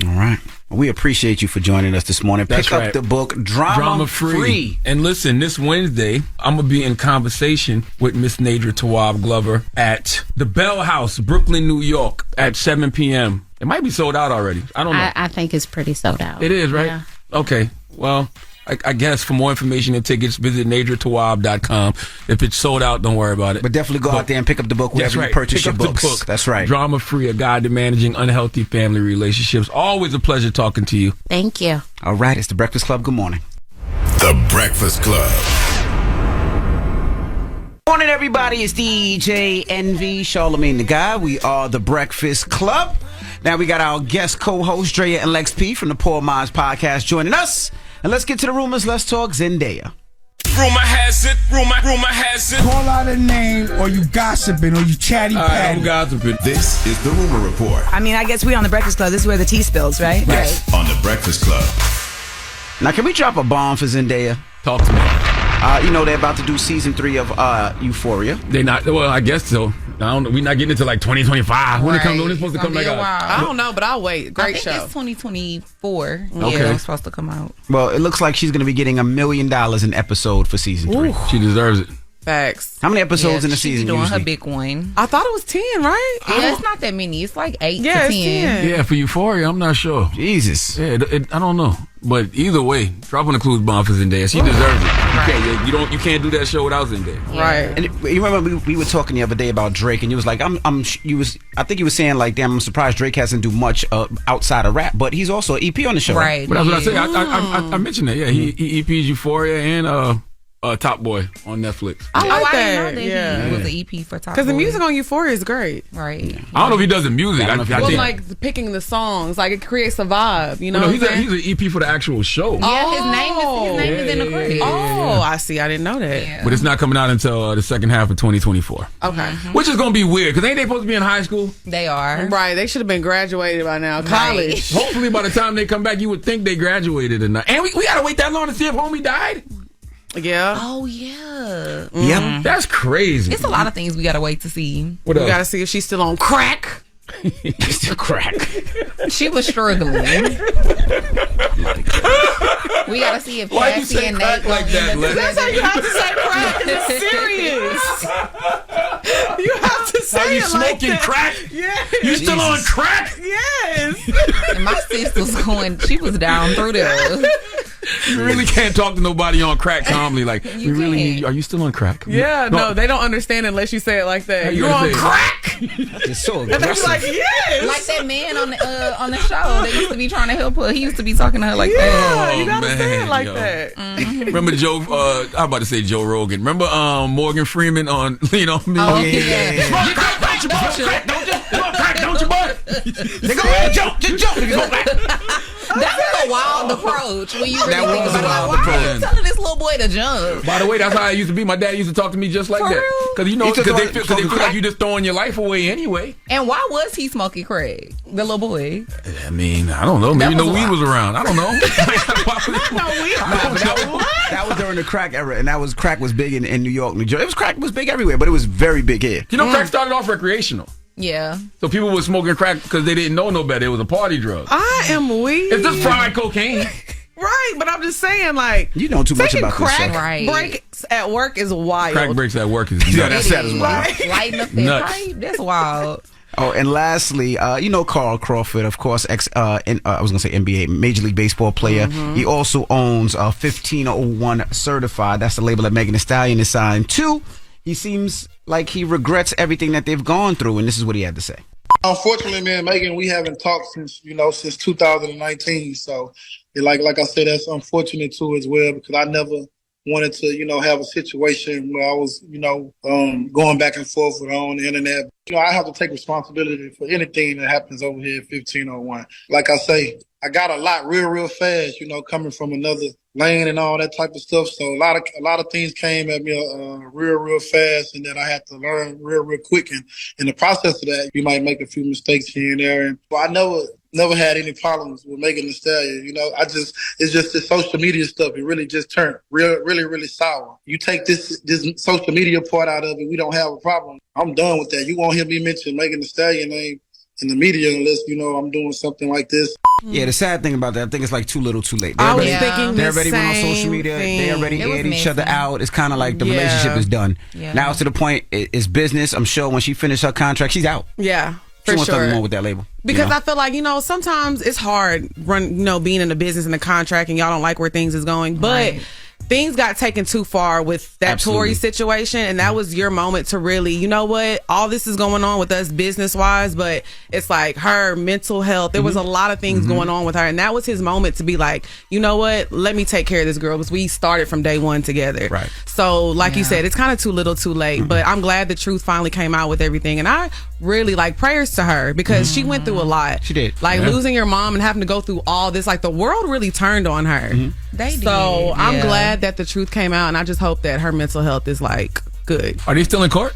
right. Well, we appreciate you for joining us this morning. Pick up the book Drama Free. And listen, this Wednesday, I'm going to be in conversation with Miss Nadra Tawwab Glover at the Bell House, Brooklyn, New York, at 7 p.m. It might be sold out already. I don't know. I think it's pretty sold out. It is, right? Yeah. Okay. Well, I guess for more information and tickets, visit NadraTawwab.com. If it's sold out, don't worry about it. But definitely go out there and pick up the book wherever you purchase your books. The book. That's right. Drama Free, a guide to managing unhealthy family relationships. Always a pleasure talking to you. Thank you. All right, it's The Breakfast Club. Good morning. The Breakfast Club. Morning, everybody. It's DJ NV, Charlamagne the Guy. We are The Breakfast Club. Now we got our guest co-host, Drea and Lex P from the Poor Minds Podcast joining us. And let's get to the rumors. Let's talk Zendaya. Rumor has it, rumor has it. Call out a name, or you gossiping, or you chatty patty. I'm gossiping. This is the Rumor Report. I mean, I guess we on The Breakfast Club. This is where the tea spills, right? Next on The Breakfast Club. Now, can we drop a bomb for Zendaya? Talk to me. They're about to do season 3 of Euphoria. They not, well, I guess so. I don't know. We're not getting into like 2025. When it's supposed to come back out? I don't know, but I'll wait. Great show. I think it's 2024. Okay. Yeah, it's supposed to come out. Well, it looks like she's going to be getting $1 million an episode for season 3. She deserves it. Facts. How many episodes in a season doing usually? her big one. I thought it was 10, right? Yeah, it's not that many. It's like 8 to 10. It's 10. Yeah, for Euphoria, I'm not sure. Jesus. Yeah, I don't know. But either way, dropping the clues bomb for Zendaya. She deserves it. You can't do that show without Zendaya. Right. And you remember we were talking the other day about Drake, and you was like, I think you were saying like, damn, I'm surprised Drake hasn't do much outside of rap, but he's also an EP on the show. Right. But that's what I said. I mentioned that. Yeah, he EP's Euphoria and Top Boy on Netflix. I like I that. didn't know that he was an EP for Top Boy. Because the music on Euphoria is great. Right. I don't know if he does the music. I think like picking the songs, like it creates a vibe. You know, he's an EP for the actual show. Yeah, his name is in the credits. Oh, I see. I didn't know that. Yeah. But it's not coming out until the second half of 2024. Okay. Which is going to be weird because ain't they supposed to be in high school? They are. Right. They should have been graduated by now. College. Hopefully by the time they come back, you would think they graduated or not. And we got to wait that long to see if homie died? Yeah. Oh, yeah. Yep. That's crazy. It's a lot of things we got to wait to see. What else? We got to see if she's still on crack. Still crack. She was struggling. We got to see if Why you Cassie say and crack Nate like that, Les? That's how you have to say crack. It's serious. You have to say Are you it like smoking that. crack? Yes. You still on crack? Yes. And my sis was going, she was down through there. You really can't talk to nobody on crack calmly. Like, we really need you. Are you still on crack? Yeah, no, they don't understand unless you say it like that. you You're gonna on say it? crack. It's so And they're aggressive. like, yes. Like that man on the show that used to be trying to help her. He used to be talking to her like Yeah, that. you gotta say it like yo. that. Remember I'm about to say Joe Rogan. Remember Morgan Freeman on Lean On Me? Oh, yeah. Smoke crack, don't you bullshit. Don't you smoke crack, don't you butt. They go ahead, jump if you smoke crack. That's a wild approach when you really That think was about a it. wild Like, why are you approach. telling this little boy to jump? By the way, that's how I used to be. My dad used to talk to me just like For that. real? Because they feel like you just throwing your life away anyway. And why was he smoking crack? The little boy. I mean, I don't know. Maybe no weed was around. I don't know. That was during the crack era, and crack was big in New York, New Jersey. Crack was big everywhere, but it was very big here. You know, crack started off recreational. Yeah. So people were smoking crack because they didn't know no better. It was a party drug. I am weak. It's just fried cocaine. Right, but I'm just saying, like, you know too much taking about crack this. Right. breaks at work is wild. Crack breaks at work is nuts. Yeah, that's sad as well. Right. Lighting up that Nuts. pipe. That's wild. Oh, and lastly, you know Carl Crawford, of course, I was gonna say NBA, Major League Baseball player. He also owns 1501 Certified. That's the label that Megan Thee Stallion is signed to. He seems like he regrets everything that they've gone through, and this is what he had to say. Unfortunately, man, Megan, we haven't talked since 2019. So, like I said, that's unfortunate too as well, because I never wanted to, have a situation where I was, going back and forth with her on the internet. I have to take responsibility for anything that happens over here at 1501. Like I say, I got a lot real fast, coming from another lane and all that type of stuff. So a lot of things came at me real fast, and then I had to learn real quick. And in the process of that, you might make a few mistakes here and there. And I never had any problems with Megan Thee Stallion. It's just the social media stuff. It really just turned really sour. You take this social media part out of it, we don't have a problem. I'm done with that. You won't hear me mention Megan Thee Stallion name in the media unless I'm doing something like this. Yeah, the sad thing about that, I think it's like too little, too late. I was thinking they the already went on social same media. thing. They already It was aired each other messy. out. It's kind of like the Yeah. relationship is done. Yeah. Now it's to the point it's business. I'm sure when she finished her contract, she's out. Yeah, She for wants nothing sure. more with that label. Because I feel like, sometimes it's hard being in the business and the contract and y'all don't like where things is going. But things got taken too far with that Absolutely. Tory situation, and that was your moment to really, you know what, all this is going on with us business wise, but it's like her mental health. There was a lot of things going on with her, and that was his moment to be like, you know what, let me take care of this girl, because we started from day one together. Right. So like you said, it's kind of too little too late, but I'm glad the truth finally came out with everything, and I really like prayers to her because she went through a lot. She did. Like Yeah. losing your mom and having to go through all this, like the world really turned on her. They did. So I'm Yeah. glad that the truth came out, and I just hope that her mental health is like good. Are they still in court?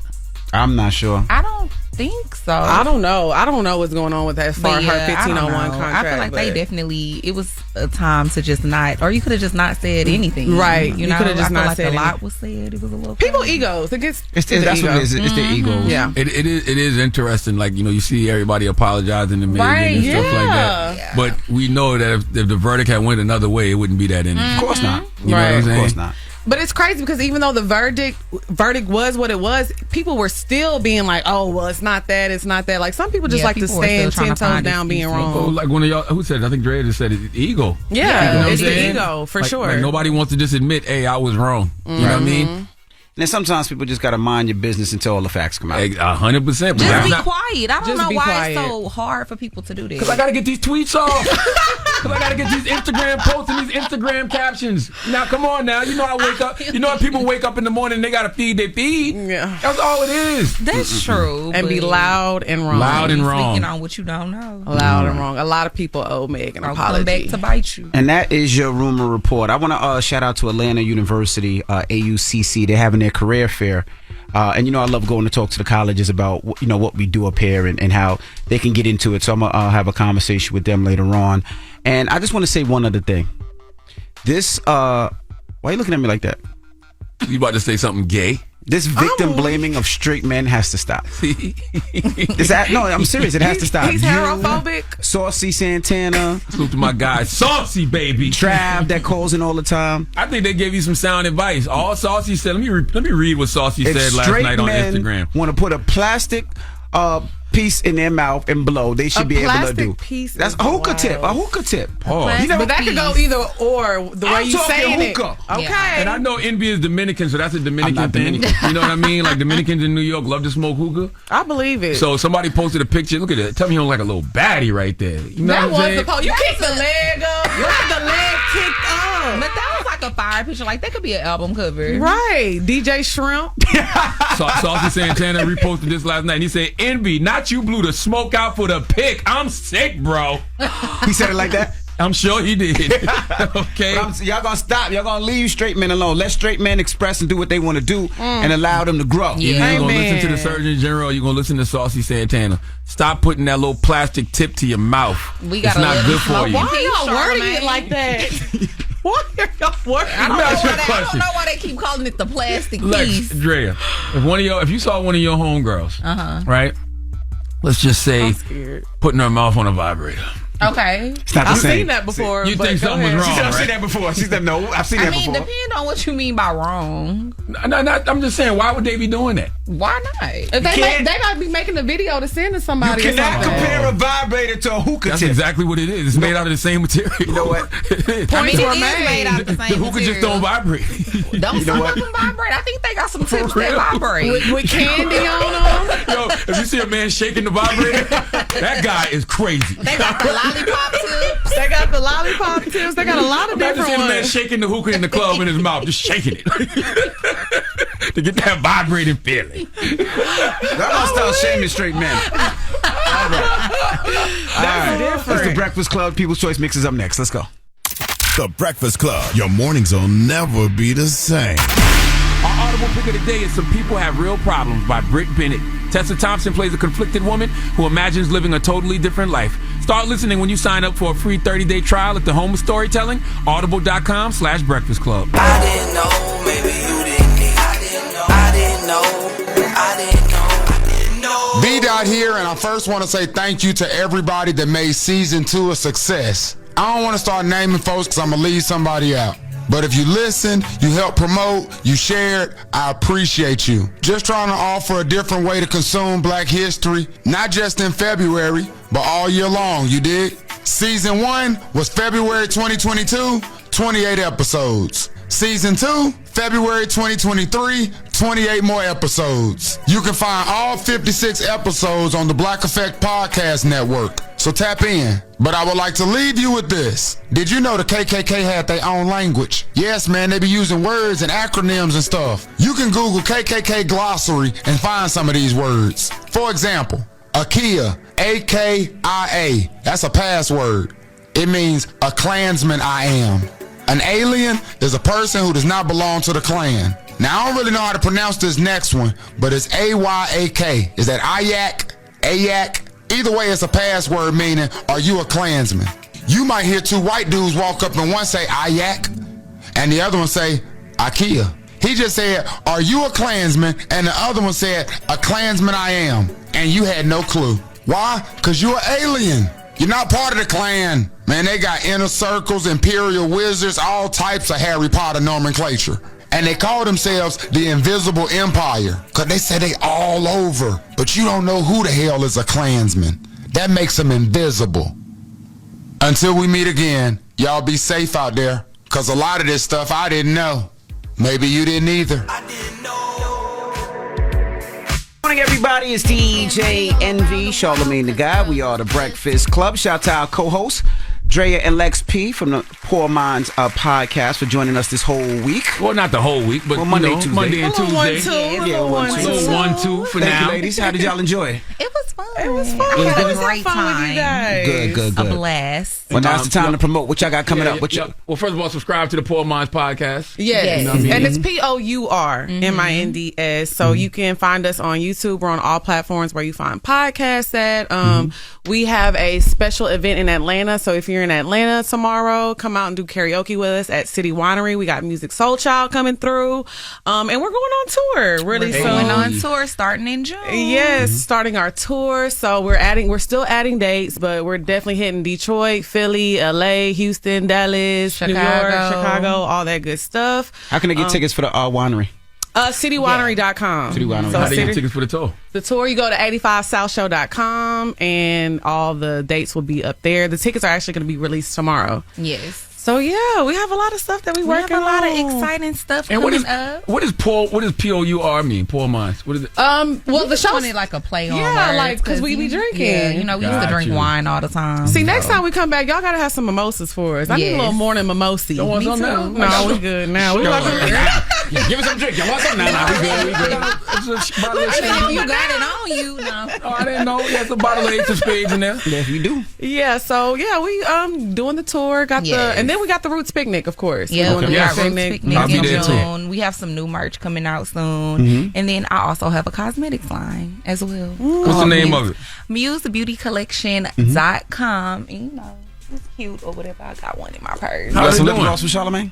I'm not sure. I don't think so. I don't know. I don't know what's going on with that as far But as her yeah, I don't 1501 know. contract. I feel like they but- definitely, it was a time to just not, or you could have just not said anything. Right. You You know, could have just I feel not like said a lot anything. was said. It was a little People crazy. egos. It gets That's to the what ego. it is. It's the egos. Yeah. It is interesting. Like, you see everybody apologizing to Megan Right, and stuff like yeah. that. But we know that if the verdict had went another way, it wouldn't be that ending. Of course not. You know what I'm Of saying? course not. But it's crazy because even though the verdict was what it was, people were still being like, "Oh, well, it's not that. It's not that." Like some people just like to stand 10 toes down being wrong. Like one of y'all, who said it? I think Dre just said it. Ego. Yeah, you know it's the ego for sure. Like nobody wants to just admit, "Hey, I was wrong." You know what I mean? And sometimes people just got to mind your business until all the facts come out. 100%. Just be quiet. I don't know why quiet. it's so hard for people to do this. Because I got to get these tweets off. Because I got to get these Instagram posts and these Instagram captions. Now, come on now. You know I wake up. You know how people wake up in the morning and they got to feed their feed? Yeah. That's all it is. That's true. And be loud and wrong. Loud and wrong. Speaking on what you don't know. Loud and wrong. A lot of people owe Meg an apology. Come back to bite you. And that is your rumor report. I want to shout out to Atlanta University, AUCC. They're having their career fair. And I love going to talk to the colleges about what we do up here and how they can get into it. So I'm gonna have a conversation with them later on. And I just want to say one other thing. This why are you looking at me like that? You about to say something gay? This victim blaming of straight men has to stop. No, I'm serious. It has to stop. He's heterophobic. Saucy Santana. Salute to my guy, Saucy baby. Trav that calls in all the time. I think they gave you some sound advice. All Saucy said. Let me read what Saucy said last night on Instagram. Want to put a plastic piece in their mouth and blow, they should be able to do. That's a hookah tip. A hookah tip. Oh. But that could go either or. The way you saying it. Hookah. Okay. Yeah. And I know Envy is Dominican, so that's a Dominican thing. You know what I mean? Like Dominicans in New York love to smoke hookah. I believe it. So somebody posted a picture. Look at it. Tell me you don't like a little baddie right there. You know that what I'm saying? was the post. You kicked the leg up. You had the leg kicked up. But that was like a fire picture. Like that could be an album cover. Right. DJ Shrimp. Saucy Santana reposted this last night and he said, Envy, not you blew the smoke out for the pick. I'm sick, bro. He said it like that? I'm sure he did. Okay. Y'all gonna stop. Y'all gonna leave straight men alone. Let straight men express and do what they want to do and allow them to grow. You're gonna listen to the Surgeon General. You're gonna listen to Saucy Santana. Stop putting that little plastic tip to your mouth. It's not good for you. Why are y'all wording it like that? Why are y'all wording I don't know why they keep calling it the plastic piece. Drea, if you saw one of your homegirls, right? Let's just say putting her mouth on a vibrator. Okay. I've seen that before. You think something was wrong, I've seen that before. She said, no, I've seen that before. Depend on what you mean by wrong. No, I'm just saying, why would they be doing that? Why not? They might be making a video to send to somebody. You cannot compare a vibrator to a hookah That's tip. exactly what it is. It's made out of the same material. You know what? It is. I mean, it is made out of the same The hookah just don't vibrate. Don't some of them vibrate? I think they got some tips that vibrate. With candy on them. Yo, if you see a man shaking the vibrator, that guy is crazy. They got the lollipop tips. They got the lollipop tips. They got a lot of different ones. Imagine seeing a man ones. shaking the hookah in the club in his mouth, just shaking it. To get that vibrating feeling. That must start shaming straight men. All right. Different. It's the Breakfast Club. People's Choice Mix is up next. Let's go. The Breakfast Club. Your mornings will never be the same. Our audible pick of the day is Some People Have Real Problems by Britt Bennett. Tessa Thompson plays a conflicted woman who imagines living a totally different life. Start listening when you sign up for a free 30-day trial at the Home of Storytelling, audible.com/Breakfast Club. I didn't know, maybe you didn't need. I didn't know, I didn't know, I didn't know, I didn't know. B-Dot here, and I first want to say thank you to everybody that made season 2 a success. I don't want to start naming folks because I'm going to leave somebody out. But if you listen, you help promote, you shared, I appreciate you. Just trying to offer a different way to consume Black history, not just in February, but all year long, you dig? Season 1 was February 2022, 28 episodes. Season 2, February 2023, 28 more episodes. You can find all 56 episodes on the Black Effect Podcast Network. So tap in. But I would like to leave you with this. Did you know the KKK had their own language? Yes, man, they be using words and acronyms and stuff. You can Google KKK glossary and find some of these words. For example, Akia, A-K-I-A. That's a password. It means a Klansman I am. An alien is a person who does not belong to the Klan. Now, I don't really know how to pronounce this next one, but it's A-Y-A-K. Is that Ayak? Ayak? Either way, it's a password meaning, are you a Klansman? You might hear two white dudes walk up and one say Ayak, and the other one say Akia. He just said, are you a Klansman? And the other one said, a Klansman I am. And you had no clue. Why? Because you're an alien. You're not part of the Klan. Man, they got inner circles, imperial wizards, all types of Harry Potter nomenclature. And they call themselves the Invisible Empire, because they say they all over. But you don't know who the hell is a Klansman. That makes them invisible. Until we meet again, y'all be safe out there, because a lot of this stuff I didn't know. Maybe you didn't either. Morning, everybody. It's DJ NV, Charlamagne the Guy. We are the Breakfast Club. Shout out to our co-hosts, Drea and Lex P from the Poor Minds podcast for joining us this whole week. Well, not the whole week, but Monday, Tuesday. Monday and Tuesday. 1-2. For Thank now. you, ladies. How did y'all enjoy it? It was fun. It was fun. It was It was a great fun with you time. guys. Good. A blast. Well, now's the time to promote. What y'all got coming up? Well, first of all, subscribe to the Poor Minds podcast. Yes. You know what I mean? And it's POURMINDS. So you can find us on YouTube. We're on all platforms where you find podcasts at. We have a special event in Atlanta. So if you're in Atlanta tomorrow, come out and do karaoke with us at City Winery. We got Music Soul Child coming through. And we're going on tour really soon. Going on tour starting in June. Yes, starting our tour. So we're still adding dates, but we're definitely hitting Detroit, Philly, LA, Houston, Dallas, New York, Chicago, all that good stuff. How can they get tickets for the winery? Citywinery.com. City Winery. So How do you get tickets for the tour? The tour, you go to 85southshow.com and all the dates will be up there. The tickets are actually going to be released tomorrow. Yes. So yeah, we have a lot of stuff that we working on. We have a lot of exciting stuff And coming up. what does POUR mean? Poor Minds. What is it? Well, the show show's is like a play on Yeah, words, like, 'cause we be drinking. Yeah, we used to drink wine all the time. See, next time we come back, y'all gotta have some mimosas for us. I need a little morning mimosa. Don't want Me some too. now? No, we good now. We about to Give us some drink. Y'all want something? Nah, we good. We good. It's a bottle of I mean, if you got it on you, no. Oh, I didn't know. There's a bottle of Ace of Spades in there. Yes, we do. Yeah, so yeah, we doing the tour, got and then we got the Roots Picnic, of course. Yeah, We're we doing the got Roots Roots Picnic I'll be in there too. June. We have some new merch coming out soon. And then I also have a cosmetics line as well. What's the name of it? MuseBeautyCollection.com. And, you know, it's cute or whatever. I got one in my purse. Got some lip gloss with Charlamagne?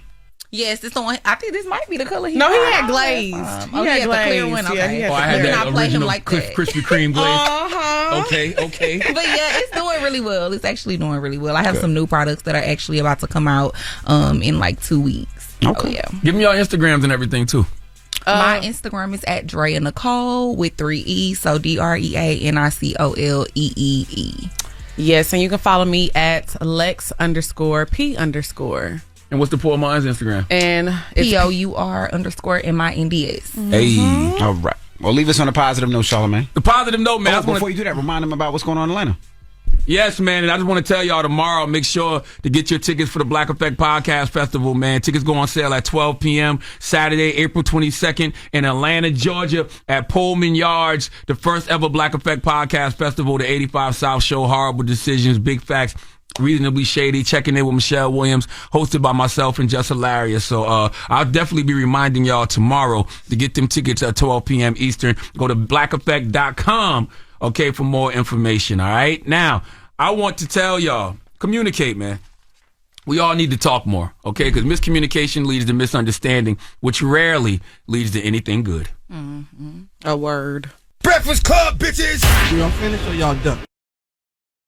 Yes, it's the one. I think this might be the color he No, he got. had glaze. Oh, he had the clear one. Yeah, Okay. he had Oh, I had Then that I play him original like that. Krispy Kreme glaze. Uh-huh. Okay. But yeah, it's doing really well. It's actually doing really well. I have some new products that are actually about to come out in like 2 weeks. Okay. Oh, yeah. Give me your Instagrams and everything too. My Instagram is at Drea Nicole with 3 E's. So DreaNicolee. Yes, and you can follow me at Lex_P_. And what's the Poor Minds Instagram? And it's POUR_MINDS. Hey. All right. Well, leave us on a positive note, Charlamagne. The positive note, man. Before you do that, remind them about what's going on in Atlanta. Yes, man, and I just want to tell y'all tomorrow, make sure to get your tickets for the Black Effect Podcast Festival, man. Tickets go on sale at 12 p.m. Saturday, April 22nd in Atlanta, Georgia at Pullman Yards, the first ever Black Effect Podcast Festival, the 85 South Show, Horrible Decisions, Big Facts, Reasonably Shady, Checking In with Michelle Williams, hosted by myself and Just Hilarious. So I'll definitely be reminding y'all tomorrow to get them tickets at 12 p.m. Eastern. Go to blackeffect.com, okay, for more information, all right? Now, I want to tell y'all, communicate, man. We all need to talk more, okay? Because miscommunication leads to misunderstanding, which rarely leads to anything good. a word. Breakfast Club, bitches! Y'all finished or y'all done?